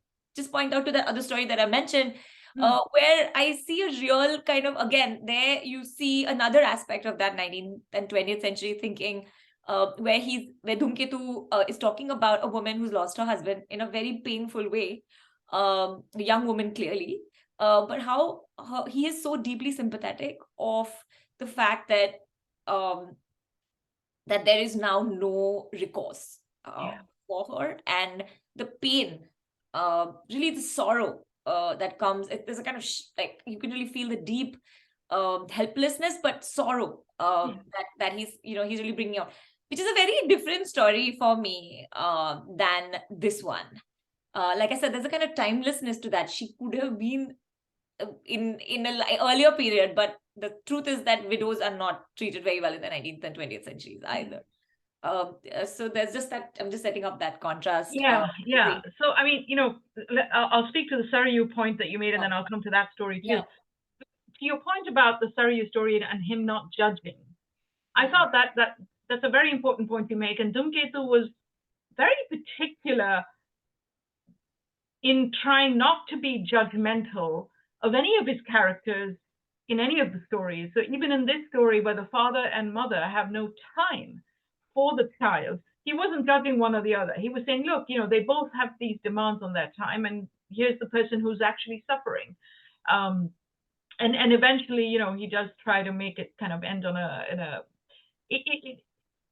point out to that other story that I mentioned, where I see a real kind of, again, there you see another aspect of that 19th and 20th century thinking, where Dhumketu is talking about a woman who's lost her husband in a very painful way, a young woman clearly, but how he is so deeply sympathetic of the fact that that there is now no recourse for her, and the pain, really the sorrow that comes. There's a kind of you can really feel the deep helplessness, but sorrow that he's really bringing out, which is a very different story for me than this one. Like I said, there's a kind of timelessness to that. She could have been in an earlier period, but the truth is that widows are not treated very well in the 19th and 20th centuries either. So there's just that, I'm just setting up that contrast. So, I mean, I'll speak to the Sarayu point that you made, and then I'll come to that story too. To your point about the Sarayu story and him not judging, I thought that's a very important point you make. And Dhumketu was very particular in trying not to be judgmental of any of his characters in any of the stories. So even in this story, where the father and mother have no time for the child, he wasn't judging one or the other. He was saying, look, they both have these demands on their time, and here's the person who's actually suffering. And eventually, he does try to make it kind of end on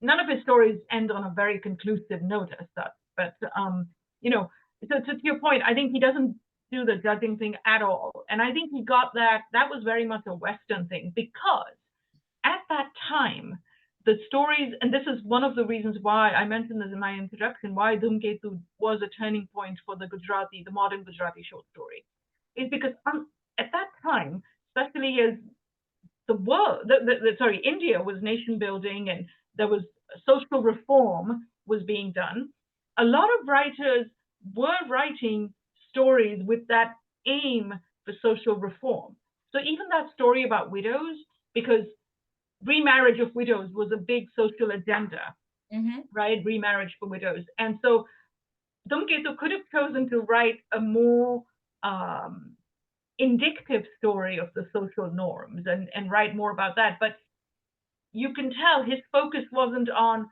none of his stories end on a very conclusive note as such. But so to your point, I think he doesn't do the judging thing at all. And I think he got that was very much a Western thing, because at that time, the stories, and this is one of the reasons why I mentioned this in my introduction, why Dhumketu was a turning point for the modern Gujarati short story, is because at that time, especially as the world, India was nation building, and there was social reform was being done. A lot of writers were writing stories with that aim for social reform. So even that story about widows, because remarriage of widows was a big social agenda, right? Remarriage for widows. And so Dhumketu could have chosen to write a more indicative story of the social norms and write more about that. But you can tell his focus wasn't on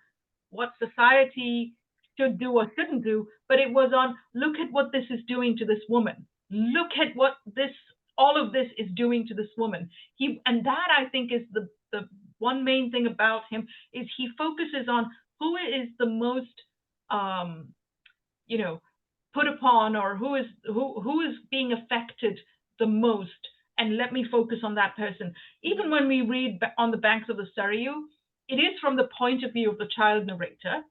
what society should do or shouldn't do, but it was on, look at what this is doing to this woman. Look at what all of this is doing to this woman. And that, I think, is the one main thing about him, is he focuses on who is the most put upon, or who is being affected the most, and let me focus on that person. Even when we read On the Banks of the Sarayu, it is from the point of view of the child narrator.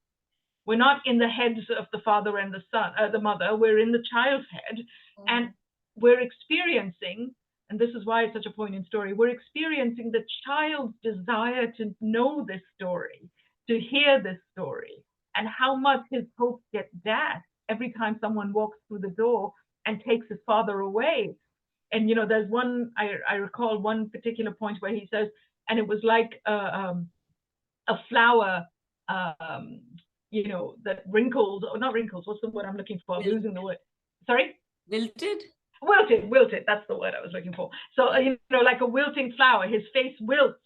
We're not in the heads of the father and the mother. We're in the child's head, and we're experiencing, and this is why it's such a poignant story, we're experiencing the child's desire to know this story, to hear this story, and how much his hopes get dashed every time someone walks through the door and takes his father away. And there's one, I recall one particular point where he says, and it was like a flower, that wrinkles, or not wrinkles, what's the word I'm looking for? I'm losing the word. Sorry? Wilted? Wilted, that's the word I was looking for. So, like a wilting flower, his face wilts,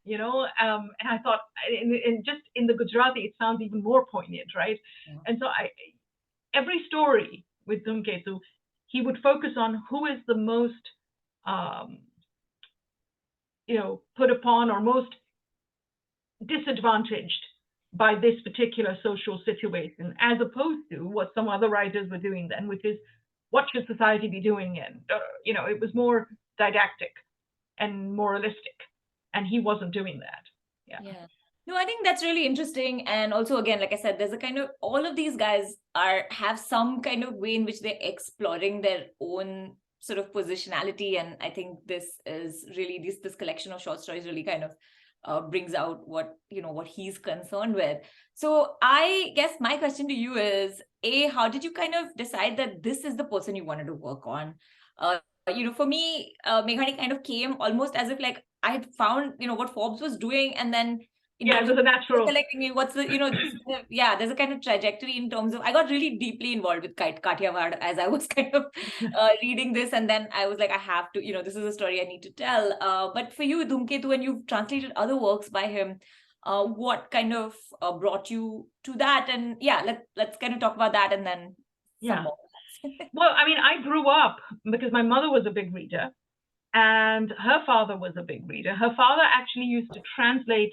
and I thought, and just in the Gujarati, it sounds even more poignant, right? Yeah. And so every story with Dhumketu, he would focus on who is the most, put upon or most disadvantaged by this particular social situation, as opposed to what some other writers were doing then, which is, what should society be doing? And, it was more didactic and moralistic, and he wasn't doing that. Yeah. No, I think that's really interesting. And also, again, like I said, there's a kind of, all of these guys have some kind of way in which they're exploring their own sort of positionality. And I think this is really, this collection of short stories really kind of brings out what he's concerned with. So I guess my question to you is, how did you kind of decide that this is the person you wanted to work on? For me, Meghani kind of came almost as if like I had found, what Forbes was doing, and then there's a natural collecting what's the, there's a kind of trajectory in terms of, I got really deeply involved with Kathiawad as I was kind of reading this, and then I was like, I have to, this is a story I need to tell. But for you, Dhumketu, when you've translated other works by him, what kind of brought you to that? And let's kind of talk about that, and then some more. Well, I mean, I grew up because my mother was a big reader and her father was a big reader. Her father actually used to translate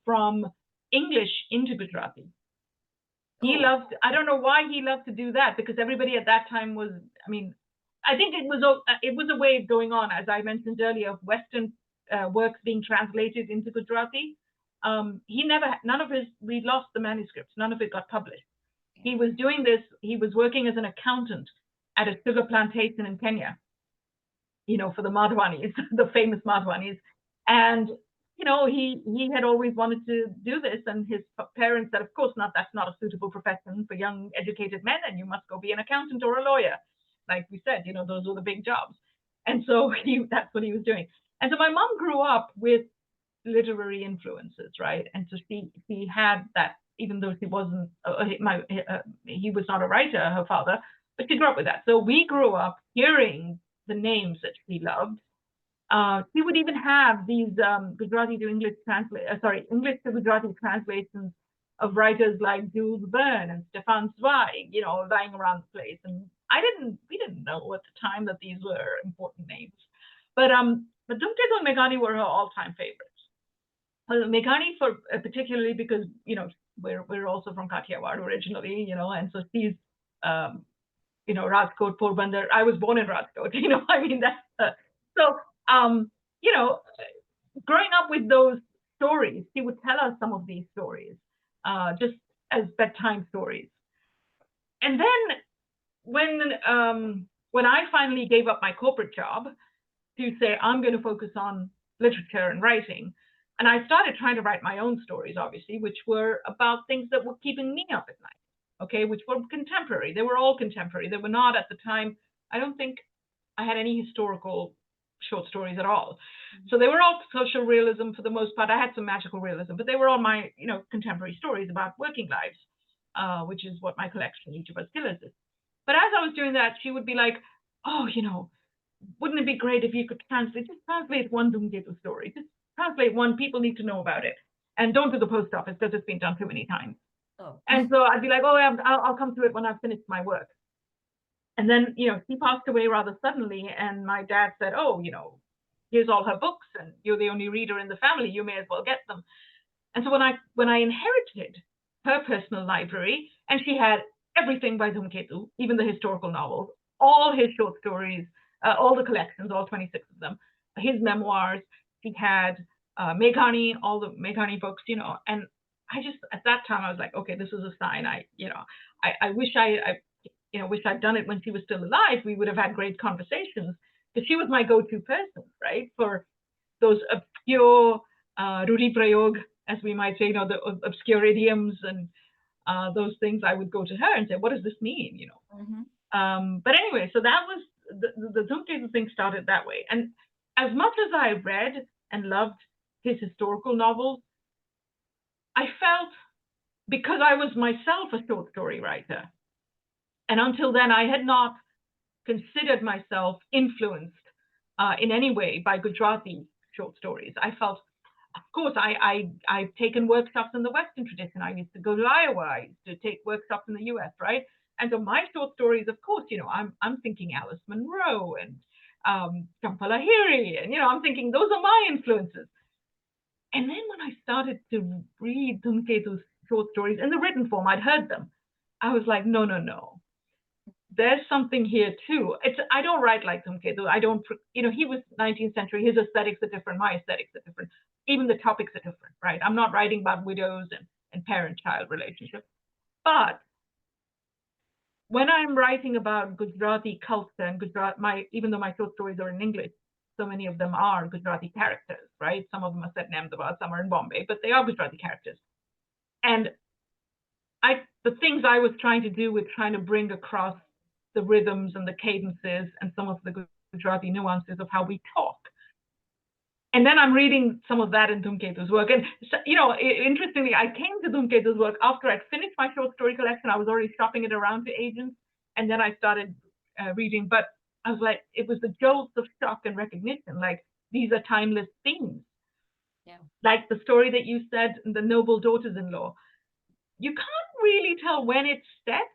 from English into Gujarati. He loved, I don't know why he loved to do that, because everybody at that time was, I think it was a way of going on, as I mentioned earlier, of Western works being translated into Gujarati. We lost the manuscripts, none of it got published. He was doing this, he was working as an accountant at a sugar plantation in Kenya, for the Madhwanis, the famous Madhwanis. And, he had always wanted to do this. And his parents said, of course not, that's not a suitable profession for young educated men, and you must go be an accountant or a lawyer. Like we said, those were the big jobs. And so that's what he was doing. And so my mom grew up with literary influences, right? And so she had that, even though he wasn't, he was not a writer, her father, but she grew up with that. So we grew up hearing the names that she loved. She would even have these Gujarati to English English to Gujarati translations of writers like Jules Verne and Stefan Zweig, lying around the place. And we didn't know at the time that these were important names. But Dhumketu and Meghani were her all-time favorites. Meghani particularly because, we're also from Kathiawad originally, and so she's, Rajkot, Porbandar. I was born in Rajkot, that's growing up with those stories, she would tell us some of these stories, just as bedtime stories. And then when I finally gave up my corporate job to say, I'm going to focus on literature and writing, and I started trying to write my own stories, obviously, which were about things that were keeping me up at night, which were contemporary. They were all contemporary. They were not, at the time, I don't think I had any historical short stories at all. So they were all social realism for the most part. I had some magical realism, but they were all my, contemporary stories about working lives, which is what my collection, Each of Us Killers, is. But as I was doing that, she would be like, oh, wouldn't it be great if you could translate one Dhumketu story? Just translate one, people need to know about it. And don't do the post office because it's been done too many times. Oh. And so I'd be like, I'll come to it when I've finished my work. And then, she passed away rather suddenly. And my dad said, oh, here's all her books and you're the only reader in the family. You may as well get them. And so when I inherited her personal library, and she had everything by Dhumketu, even the historical novels, all his short stories, all the collections, all 26 of them, his memoirs, he had Meghani, all the Meghani books, and I just, at that time, I was like, okay, this is a sign. I wish wish I'd done it when she was still alive. We would have had great conversations, because she was my go-to person, right? For those obscure Ruti Prayog, as we might say, the obscure idioms and those things. I would go to her and say, what does this mean? Mm-hmm. But anyway, so that was the Dhumketu thing started that way. And as much as I read and loved his historical novels, I felt, because I was myself a short story writer, and until then I had not considered myself influenced in any way by Gujarati short stories. I felt, of course, I've taken workshops in the Western tradition. I used to go to Iowa. I used to take workshops in the US, right? And so my short stories, of course, I'm thinking Alice Munro and Champa Lahiri, and I'm thinking those are my influences. And then when I started to read Dhumketu's short stories in the written form, I'd heard them. I was like, no. There's something here too. I don't write like Dhumketu. I don't, he was 19th century. His aesthetics are different. My aesthetics are different. Even the topics are different, right? I'm not writing about widows and parent-child relationships. But when I'm writing about Gujarati culture and even though my short stories are in English, so many of them are Gujarati characters, right? Some of them are set in Ahmedabad, some are in Bombay, but they are Gujarati characters. And the things I was trying to do with trying to bring across the rhythms and the cadences and some of the Gujarati nuances of how we talk. And then I'm reading some of that in Dhumketu's work. And, interestingly, I came to Dhumketu's work after I'd finished my short story collection. I was already shopping it around to agents. And then I started reading. But I was like, it was the jolts of shock and recognition. Like, these are timeless themes. Yeah. Like the story that you said, The Noble Daughters-in-Law. You can't really tell when it's set.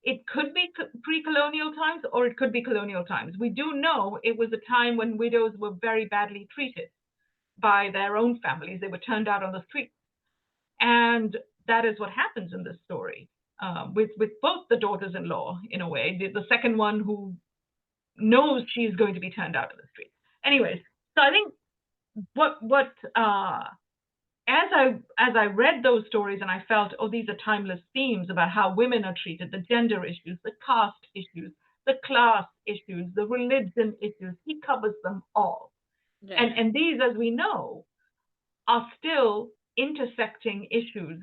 It could be pre-colonial times or it could be colonial times. We do know it was a time when widows were very badly treated by their own families. They were turned out on the streets. And that is what happens in this story with both the daughters-in-law, in a way. The second one who knows she's going to be turned out on the streets. Anyways, so I think as I read those stories and I felt, these are timeless themes about how women are treated, the gender issues, the caste issues, the class issues, the religion issues, he covers them all. Right. And these, as we know, are still intersecting issues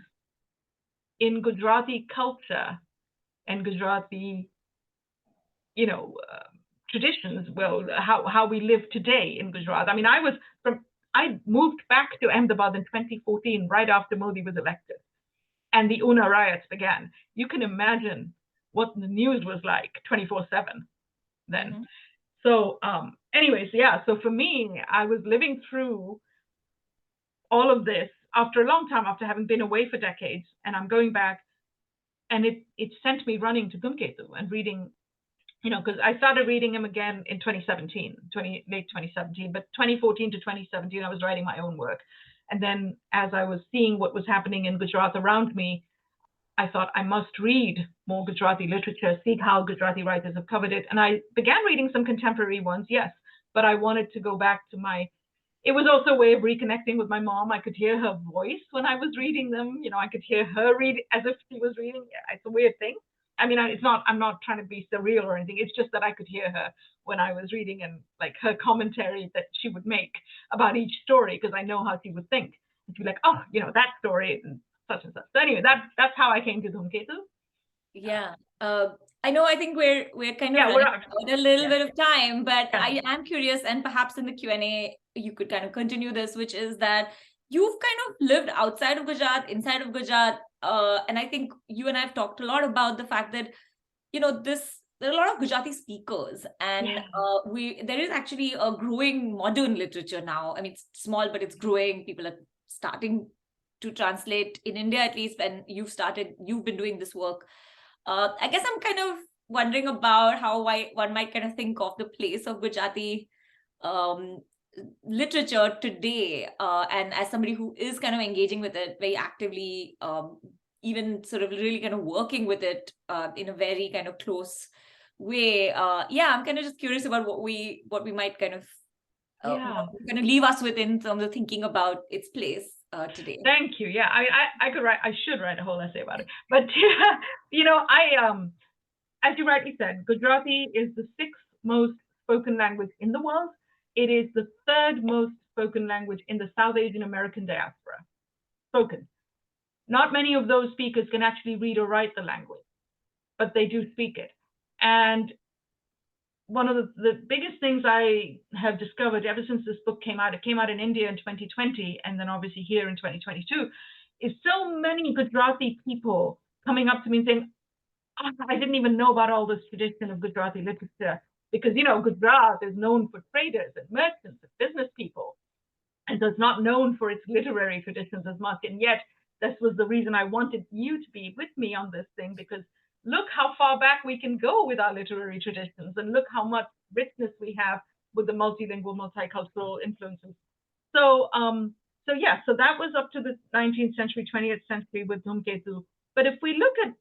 in Gujarati culture and Gujarati, traditions, how we live today in Gujarat. I mean, I moved back to Ahmedabad in 2014, right after Modi was elected, and the Una riots began. You can imagine what the news was like 24/7 then. Mm-hmm. So anyways, yeah, so for me, I was living through all of this after a long time, after having been away for decades, and I'm going back, and it sent me running to Dhumketu and reading, because I started reading him again in late 2017, but 2014 to 2017, I was writing my own work. And then as I was seeing what was happening in Gujarat around me, I thought I must read more Gujarati literature, see how Gujarati writers have covered it. And I began reading some contemporary ones, yes, but I wanted to go back to it was also a way of reconnecting with my mom. I could hear her voice when I was reading them. I could hear her read as if she was reading. It's a weird thing. I mean, I'm not trying to be surreal or anything. It's just that I could hear her when I was reading, and like her commentary that she would make about each story, because I know how she would think. And she'd be like, that story and such and such. So anyway, that's how I came to Dhumketu. Yeah. I think we're kind of running out a little bit of time, but I am curious, and perhaps in the Q&A, you could kind of continue this, which is that you've kind of lived outside of Gujarat, inside of Gujarat, and I think you and I have talked a lot about the fact that, there are a lot of Gujarati speakers, and there is actually a growing modern literature now. I mean, it's small, but it's growing. People are starting to translate in India, at least, and you've been doing this work. I guess I'm kind of wondering about how one might kind of think of the place of Gujarati literature today, and as somebody who is kind of engaging with it very actively, even sort of really kind of working with it in a very kind of close way. I'm kind of just curious about what we might kind of kind of leave us with in terms of thinking about its place today. Thank you. Yeah, I should write a whole essay about it. But as you rightly said, Gujarati is the 6th most spoken language in the world. It is the 3rd most spoken language in the South Asian American diaspora. Spoken. Not many of those speakers can actually read or write the language, but they do speak it. And one of the biggest things I have discovered ever since this book came out, it came out in India in 2020, and then obviously here in 2022, is so many Gujarati people coming up to me and saying, I didn't even know about all this tradition of Gujarati literature because, Gujarat is known for traders and merchants and business people. And so it's not known for its literary traditions as much. And yet, this was the reason I wanted you to be with me on this thing, because look how far back we can go with our literary traditions, and look how much richness we have with the multilingual, multicultural influences. So that was up to the 19th century, 20th century with Dhumketu. But if we look at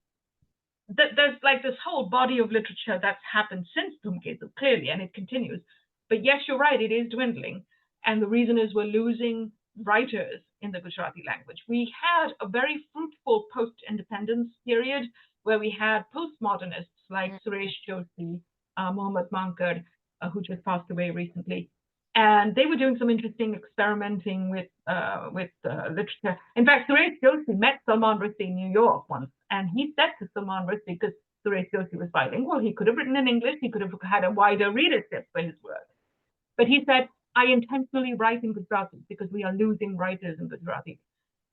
there's like this whole body of literature that's happened since Dhumketu, clearly, and it continues. But yes, you're right, it is dwindling. And the reason is we're losing writers in the Gujarati language. We had a very fruitful post-independence period where we had postmodernists like Suresh Joshi, Mohammad Mankad, who just passed away recently. And they were doing some interesting experimenting with literature. In fact, Suresh Joshi met Salman Rushdie in New York once, and he said to Salman Rushdie, because Suresh Joshi was bilingual, he could have written in English, he could have had a wider readership for his work. But he said, I intentionally write in Gujarati because we are losing writers in Gujarati.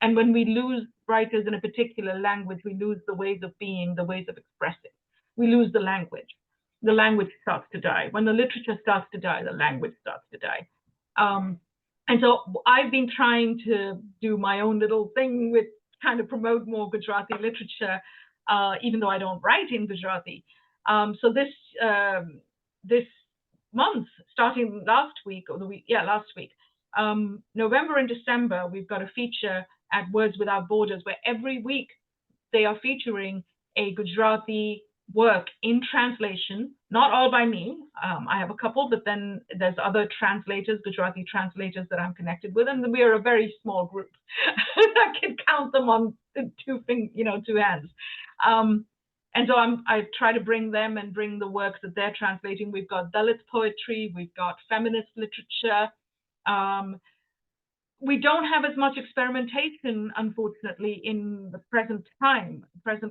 And when we lose writers in a particular language, we lose the ways of being, the ways of expressing. We lose the language. The language starts to die. When the literature starts to die, the language starts to die. And so I've been trying to do my own little thing with kind of promote more Gujarati literature, even though I don't write in Gujarati. So this month, starting last week, November and December, we've got a feature at Words Without Borders where every week they are featuring a Gujarati work in translation, not all by me. I have a couple, but then there's other translators, Gujarati translators that I'm connected with, and we are a very small group. I can count them on two hands. And so I try to bring them and bring the works that they're translating. We've got Dalit poetry, we've got feminist literature. We don't have as much experimentation, unfortunately, in the present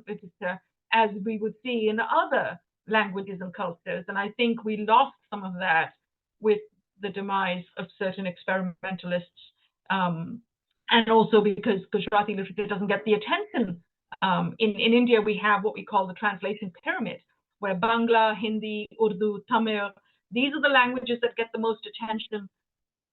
literature, as we would see in other languages and cultures. And I think we lost some of that with the demise of certain experimentalists. And also because Gujarati literature doesn't get the attention. In India, we have what we call the translation pyramid, where Bangla, Hindi, Urdu, Tamil, these are the languages that get the most attention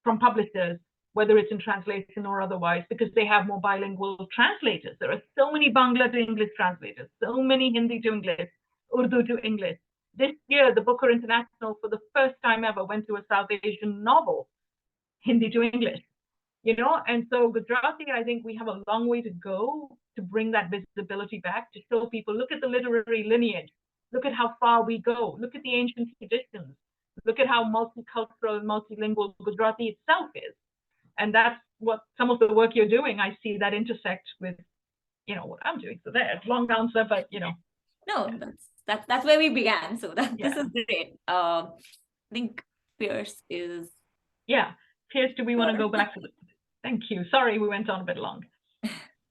from publishers, whether it's in translation or otherwise, because they have more bilingual translators. There are so many Bangla to English translators, so many Hindi to English, Urdu to English. This year, the Booker International, for the first time ever, went to a South Asian novel, Hindi to English. And so Gujarati, I think we have a long way to go to bring that visibility back, to show people, look at the literary lineage, look at how far we go, look at the ancient traditions, look at how multicultural and multilingual Gujarati itself is. And that's what some of the work you're doing, I see that intersect with, what I'm doing. So there's long answer, but No, yeah. That's where we began. So this is great. I think Pierce is. Yeah. Pierce, do we want to go back to Thank you. Sorry, we went on a bit long.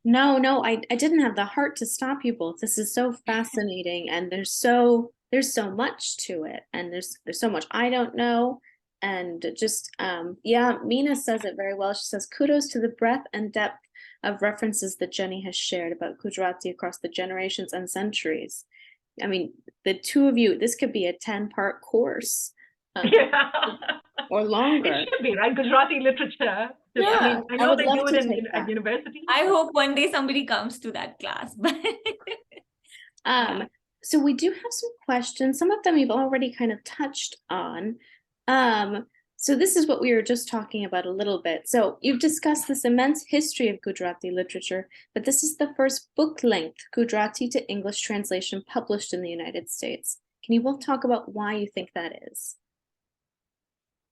No, I didn't have the heart to stop you both. This is so fascinating, and there's so much to it, and there's so much I don't know. And just Mina says it very well. She says, kudos to the breadth and depth of references that Jenny has shared about Gujarati across the generations and centuries. I mean, the two of you, this could be a 10-part course. Or longer. It should be, right? Gujarati literature. Yeah, I know they do it at university. I hope one day somebody comes to that class. So we do have some questions. Some of them you've already kind of touched on. So this is what we were just talking about a little bit. So you've discussed this immense history of Gujarati literature, but this is the first book-length Gujarati to English translation published in the United States. Can you both talk about why you think that is?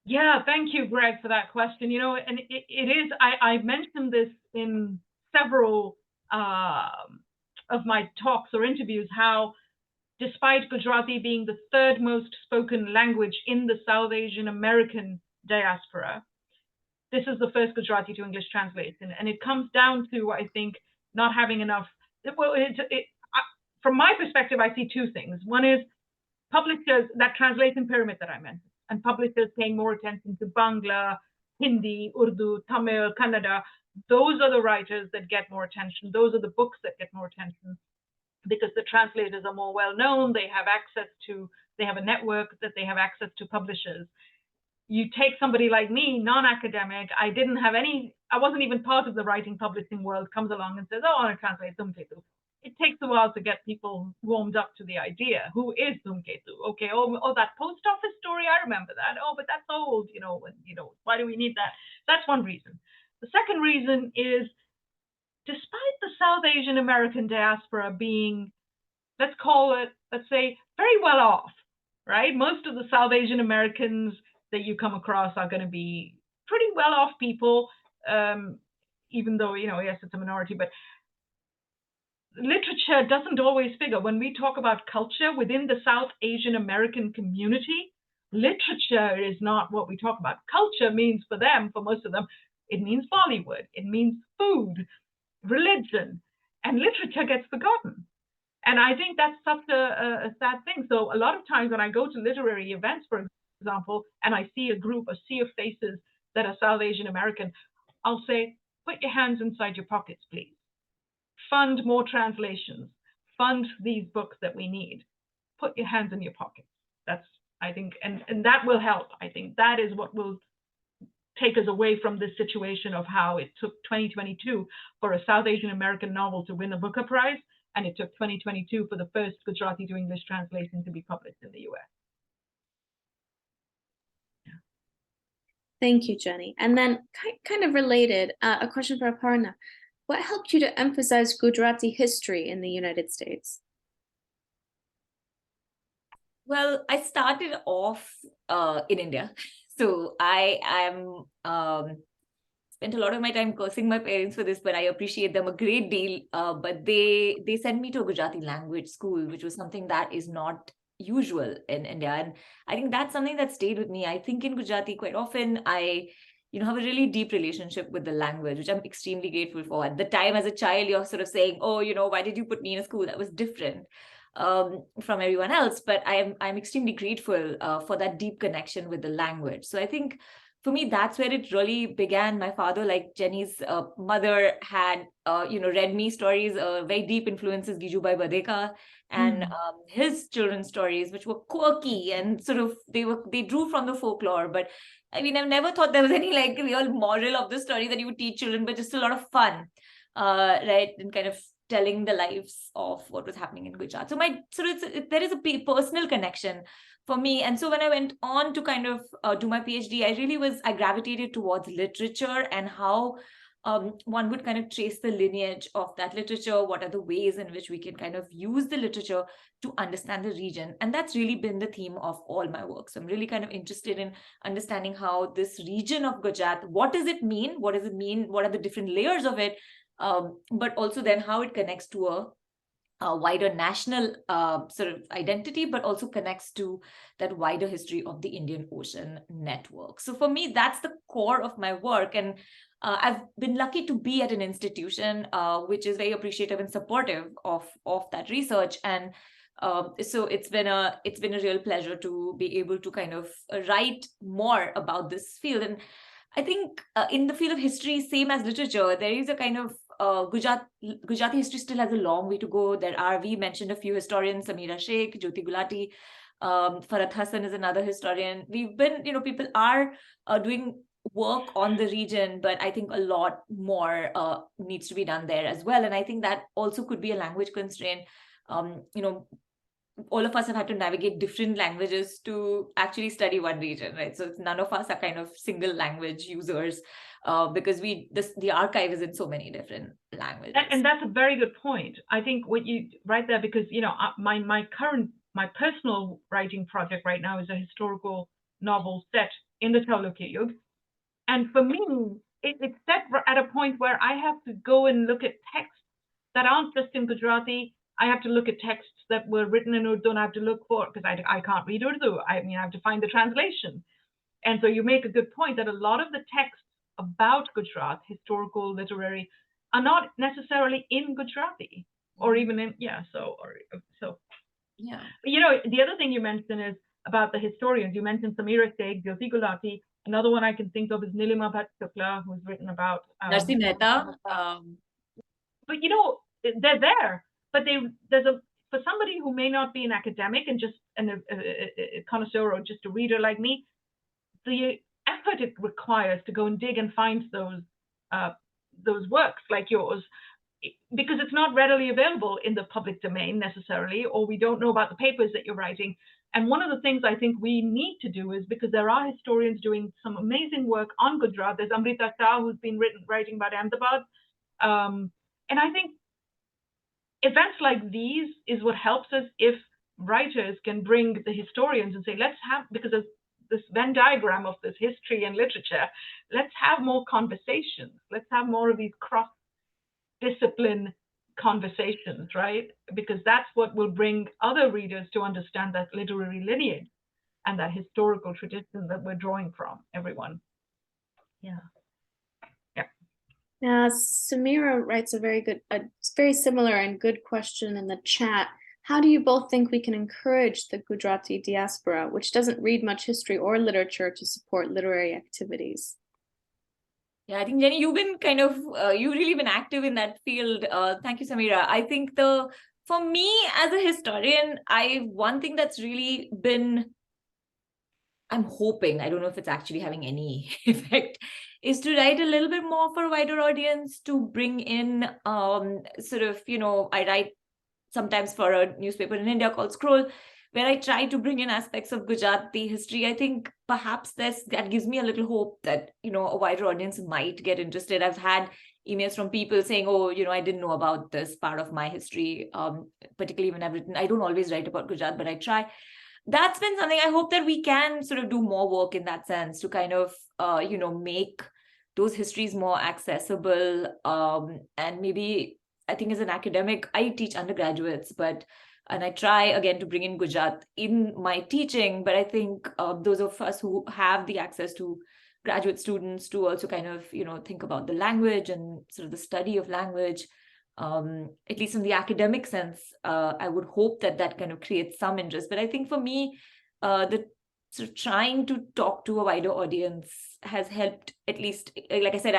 Yeah, thank you, Greg, for that question. And it is, I mentioned this in several of my talks or interviews, how despite Gujarati being the third most spoken language in the South Asian American diaspora, this is the first Gujarati to English translation. And it comes down to, I think, not having enough. Well, from my perspective, I see two things. One is publishers, that translation pyramid that I mentioned, and publishers paying more attention to Bangla, Hindi, Urdu, Tamil, Kannada. Those are the writers that get more attention. Those are the books that get more attention. because the translators are more well known, they have a network that they have access to publishers. You take somebody like me, non-academic, I wasn't even part of the writing publishing world, comes along and says, oh, I want to translate Dhumketu. It takes a while to get people warmed up to the idea. Who is Dhumketu? Okay, oh, that post office story, I remember that. Oh, but that's old, why do we need that? That's one reason. The second reason is, despite the South Asian American diaspora being, let's say, very well off, right? Most of the South Asian Americans that you come across are going to be pretty well off people, even though, yes, it's a minority, but literature doesn't always figure. When we talk about culture within the South Asian American community, literature is not what we talk about. Culture means for them, for most of them, it means Bollywood, it means food, religion, and literature gets forgotten. And I think that's such a sad thing. So a lot of times when I go to literary events, for example, and I see a sea of faces that are South Asian American, I'll say, put your hands inside your pockets, please. Fund more translations. Fund these books that we need. Put your hands in your pockets. That's, I think, and that will help. I think that is what will take us away from this situation of how it took 2022 for a South Asian American novel to win a Booker Prize, and it took 2022 for the first Gujarati to English translation to be published in the US. Thank you, Jenny. And then kind of related, a question for Aparna. What helped you to emphasize Gujarati history in the United States? Well, I started off in India. So I am spent a lot of my time cursing my parents for this, but I appreciate them a great deal. But they sent me to a Gujarati language school, which was something that is not usual in India. And I think that's something that stayed with me. I think in Gujarati quite often I have a really deep relationship with the language, which I'm extremely grateful for. At the time as a child, you're sort of saying, oh, why did you put me in a school that was different from everyone else? But I'm extremely grateful for that deep connection with the language. So I think for me, that's where it really began. My father, like Jenny's mother, had read me stories, very deep influences, Gijubai Badeka, and his children's stories, which were quirky and sort of they drew from the folklore. But I mean, I've never thought there was any like real moral of the story that you would teach children, but just a lot of fun, right? And kind of telling the lives of what was happening in Gujarat. So there is a personal connection for me. And so when I went on to kind of do my PhD, I gravitated towards literature and how one would kind of trace the lineage of that literature. What are the ways in which we can kind of use the literature to understand the region? And that's really been the theme of all my work. So I'm really kind of interested in understanding how this region of Gujarat, what does it mean? What does it mean? What are the different layers of it? But also then how it connects to a wider national sort of identity, but also connects to that wider history of the Indian Ocean network. So for me, that's the core of my work. And I've been lucky to be at an institution which is very appreciative and supportive of that research. And so it's been a real pleasure to be able to kind of write more about this field. And I think in the field of history, same as literature, there is a kind of Gujarati history still has a long way to go. We mentioned a few historians, Samira Sheikh, Jyoti Gulati, Farhat Hassan is another historian. We've been, people are doing work on the region, but I think a lot more needs to be done there as well. And I think that also could be a language constraint. All of us have had to navigate different languages to actually study one region, right? So none of us are kind of single language users because the archive is in so many different languages. And that's a very good point. I think what you right there, because my personal writing project right now is a historical novel set in the Chalukya Yuga. And for me, it's set at a point where I have to go and look at texts that aren't just in Gujarati. I have to look at texts that were written in Urdu, and I have to look for, because I can't read Urdu. I have to find the translation. And so you make a good point that a lot of the texts about Gujarat, historical, literary, are not necessarily in Gujarati or even in, so. Yeah. But the other thing you mentioned is about the historians. You mentioned Samira Sheikh, Jyoti Gulati. Another one I can think of is Nilima Bhatt Shukla, who's written about Narsi Mehta. But they're there. But there's a for somebody who may not be an academic and just a connoisseur or just a reader like me, the effort it requires to go and dig and find those works like yours, because it's not readily available in the public domain necessarily, or we don't know about the papers that you're writing. And one of the things I think we need to do is, because there are historians doing some amazing work on Gujarat. There's Amrita Shah, who's been writing about Ahmedabad. And I think events like these is what helps us, if writers can bring the historians and say, let's have, because of this Venn diagram of this history and literature, let's have more conversations. Let's have more of these cross-discipline conversations, right? Because that's what will bring other readers to understand that literary lineage and that historical tradition that we're drawing from, everyone. Yeah. Now, Samira writes a very similar and good question in the chat. How do you both think we can encourage the Gujarati diaspora, which doesn't read much history or literature, to support literary activities? Yeah, I think, Jenny, you've been you've really been active in that field. Thank you, Samira. I think for me as a historian, one thing that's really been, I'm hoping, I don't know if it's actually having any effect, is to write a little bit more for a wider audience, to bring in I write sometimes for a newspaper in India called Scroll, where I try to bring in aspects of Gujarati history. I think perhaps that gives me a little hope that, a wider audience might get interested. I've had emails from people saying, oh, I didn't know about this part of my history, particularly when I've written. I don't always write about Gujarat, but I try. That's been something I hope that we can sort of do more work in that sense, to kind of, make those histories more accessible. And maybe, I think as an academic, I teach undergraduates, and I try again to bring in Gujarat in my teaching. But I think those of us who have the access to graduate students to also kind of, think about the language and sort of the study of language, at least in the academic sense, I would hope that kind of creates some interest. But I think for me, the sort of trying to talk to a wider audience has helped, at least, like I said,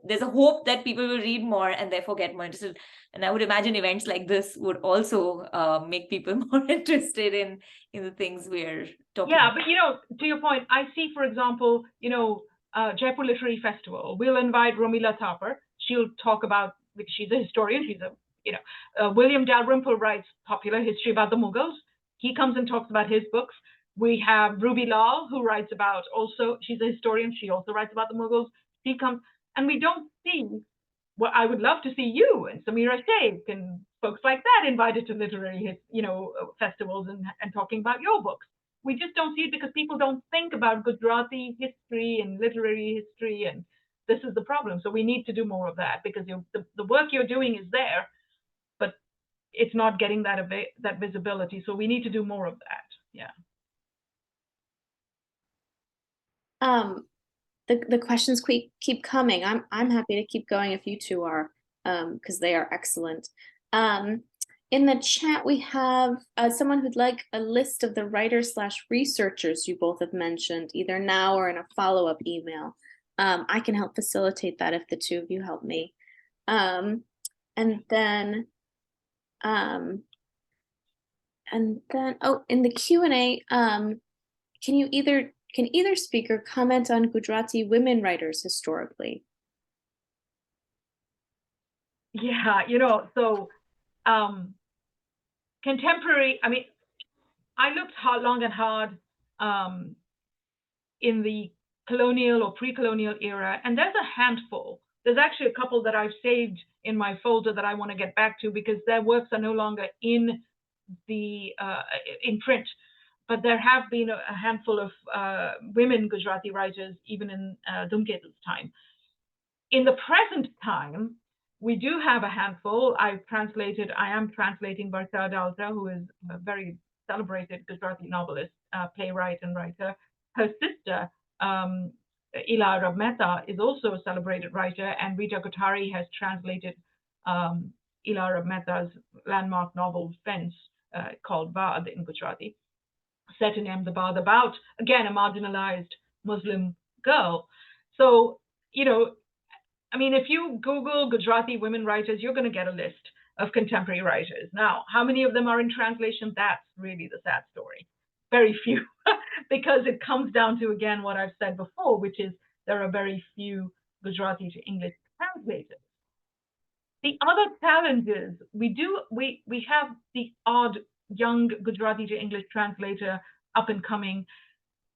there's a hope that people will read more and therefore get more interested. And I would imagine events like this would also make people more interested in the things we're talking about. But to your point, I see, for example, Jaipur Literary Festival. We'll invite Romila Thapar. She'll talk about, because she's a historian, William Dalrymple writes popular history about the Mughals. He comes and talks about his books. We have Ruby Lal, who writes about, also, she's a historian, she also writes about the Mughals. She comes, and we don't see, I would love to see you and Samira Sheikh and folks like that invited to literary, festivals and talking about your books. We just don't see it because people don't think about Gujarati history and literary history, and this is the problem. So we need to do more of that, because the work you're doing is there, but it's not getting that visibility. So we need to do more of that. Yeah. The questions keep coming. I'm happy to keep going if you two are, because they are excellent. In the chat, we have someone who'd like a list of the writers/researchers you both have mentioned, either now or in a follow-up email. I can help facilitate that if the two of you help me. And then, in the Q&A, can either speaker comment on Gujarati women writers historically? Yeah, so contemporary, I looked long and hard in the colonial or pre-colonial era, and there's a handful. There's actually a couple that I've saved in my folder that I want to get back to, because their works are no longer in print. But there have been a handful of women Gujarati writers, even in Dhumketu's time. In the present time, we do have a handful. I am translating Varta Dalta, who is a very celebrated Gujarati novelist, playwright, and writer. Her sister, Ila Arab Mehta, is also a celebrated writer, and Rita Kothari has translated Ila Arab Mehta's landmark novel Fence, called Vad in Gujarati, set in Ahmedabad, about, again, a marginalized Muslim girl. So, if you Google Gujarati women writers, you're going to get a list. of contemporary writers. Now, how many of them are in translation? That's really the sad story. Very few, because it comes down to, again, what I've said before, which is there are very few Gujarati to English translators. The other challenge is we have the odd young Gujarati to English translator up and coming,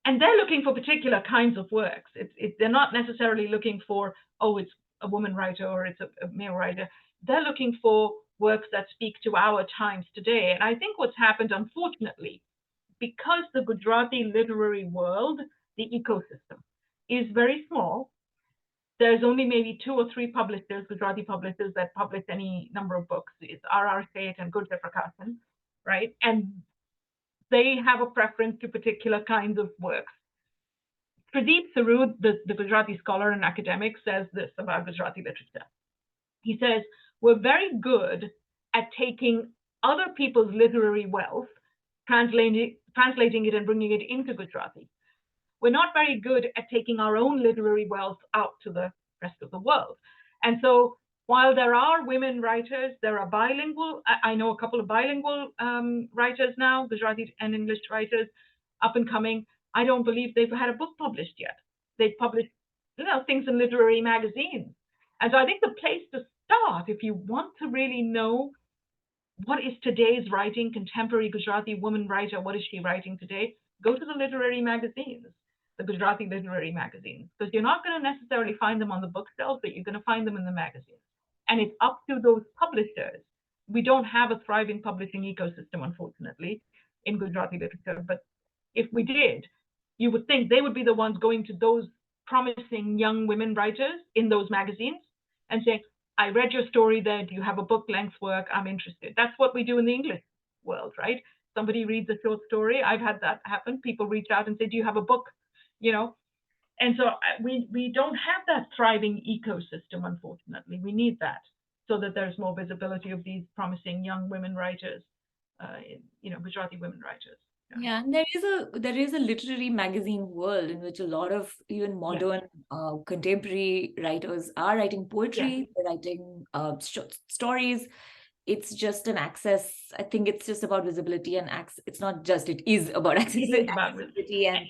and they're looking for particular kinds of works. They're not necessarily looking for, oh, it's a woman writer or it's a male writer. They're looking for works that speak to our times today. And I think what's happened, unfortunately, because the Gujarati literary world, the ecosystem, is very small. There's only maybe 2 or 3 publishers, Gujarati publishers, that publish any number of books. It's R.R. Seth and Gurjar Prakashan, right? And they have a preference to particular kinds of works. Pradeep Sarud, the Gujarati scholar and academic, says this about Gujarati literature. He says, we're very good at taking other people's literary wealth, translating it and bringing it into Gujarati. We're not very good at taking our own literary wealth out to the rest of the world. And so while there are women writers, there are bilingual, I know a couple of bilingual writers now, Gujarati and English writers up and coming. I don't believe they've had a book published yet. They've published, things in literary magazines. And so I think the place to start, if you want to really know what is today's writing, contemporary Gujarati woman writer, what is she writing today, go to the literary magazines, the Gujarati literary magazines, because you're not going to necessarily find them on the bookshelf, but you're going to find them in the magazines. And it's up to those publishers. We don't have a thriving publishing ecosystem, unfortunately, in Gujarati literature. But if we did, you would think they would be the ones going to those promising young women writers in those magazines and saying, I read your story there. Do you have a book-length work? I'm interested. That's what we do in the English world, right? Somebody reads a short story. I've had that happen. People reach out and say, do you have a book? And so we don't have that thriving ecosystem, unfortunately. We need that so that there's more visibility of these promising young women writers, Gujarati women writers. Yeah, and there is a literary magazine world in which a lot of even modern contemporary writers are writing poetry, they're writing stories. It's just an access. I think it's just about visibility and access. It's not just, it is about accessibility. And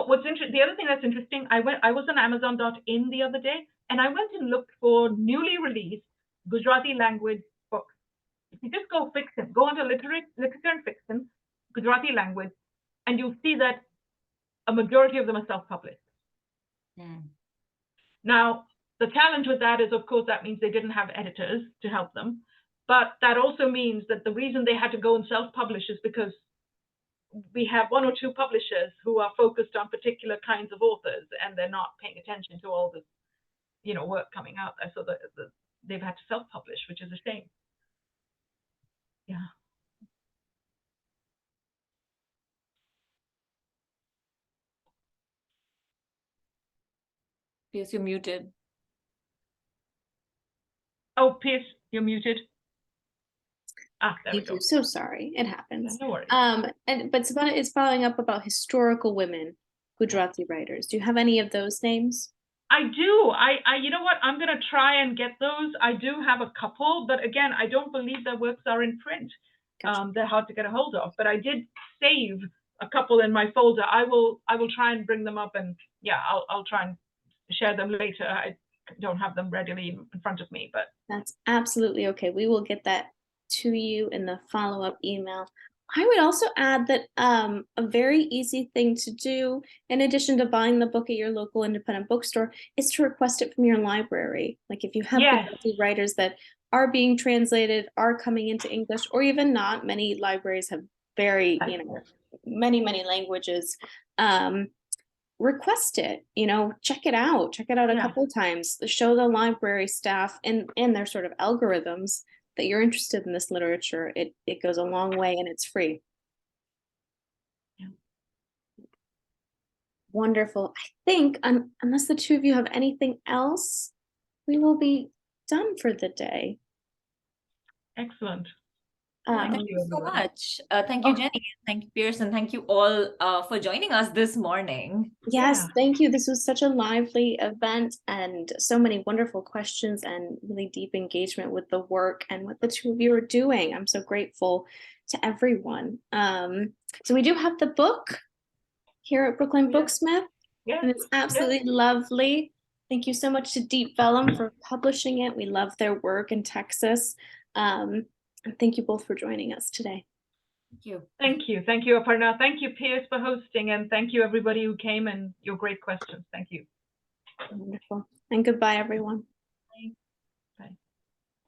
what's interesting, the other thing that's interesting, I was on Amazon.in the other day, and I went and looked for newly released Gujarati language books. If you just go fiction, go onto literature and fiction, Gujarati language, and you'll see that a majority of them are self-published. Now, the challenge with that is, of course, that means they didn't have editors to help them. But that also means that the reason they had to go and self-publish is because we have 1 or 2 publishers who are focused on particular kinds of authors, and they're not paying attention to all the, work coming out there. So they've had to self-publish, which is a shame. Yeah. Pierce, you're muted. Oh, Pierce, you're muted. There we go. So sorry, it happens. No worries. But Sabana is following up about historical women Gujarati writers. Do you have any of those names? I do. You know what? I'm going to try and get those. I do have a couple, but again, I don't believe their works are in print. Gotcha. They're hard to get a hold of. But I did save a couple in my folder. I will try and bring them up, and I'll try and share them later. I don't have them readily in front of me, but that's absolutely okay. We will get that to you in the follow-up email. I would also add that a very easy thing to do, in addition to buying the book at your local independent bookstore, is to request it from your library. Like if you have writers that are being translated, are coming into English, or even not, many libraries have very, many languages. Request it, check it out a couple of times, show the library staff and their sort of algorithms that you're interested in this literature. It goes a long way, and it's free. Wonderful. I think unless the two of you have anything else, we will be done for the day. Excellent. Thank you so much. Thank you, Jenny. Thank you, Pierce, and thank you all for joining us this morning. Yes, thank you. This was such a lively event and so many wonderful questions and really deep engagement with the work and what the two of you are doing. I'm so grateful to everyone. So we do have the book here at Brookline Booksmith, and it's absolutely lovely. Thank you so much to Deep Vellum for publishing it. We love their work in Texas. And thank you both for joining us today. Thank you. Thank you. Thank you, Aparna. Thank you, Pierce, for hosting. And thank you, everybody who came and your great questions. Thank you. Wonderful. And goodbye, everyone.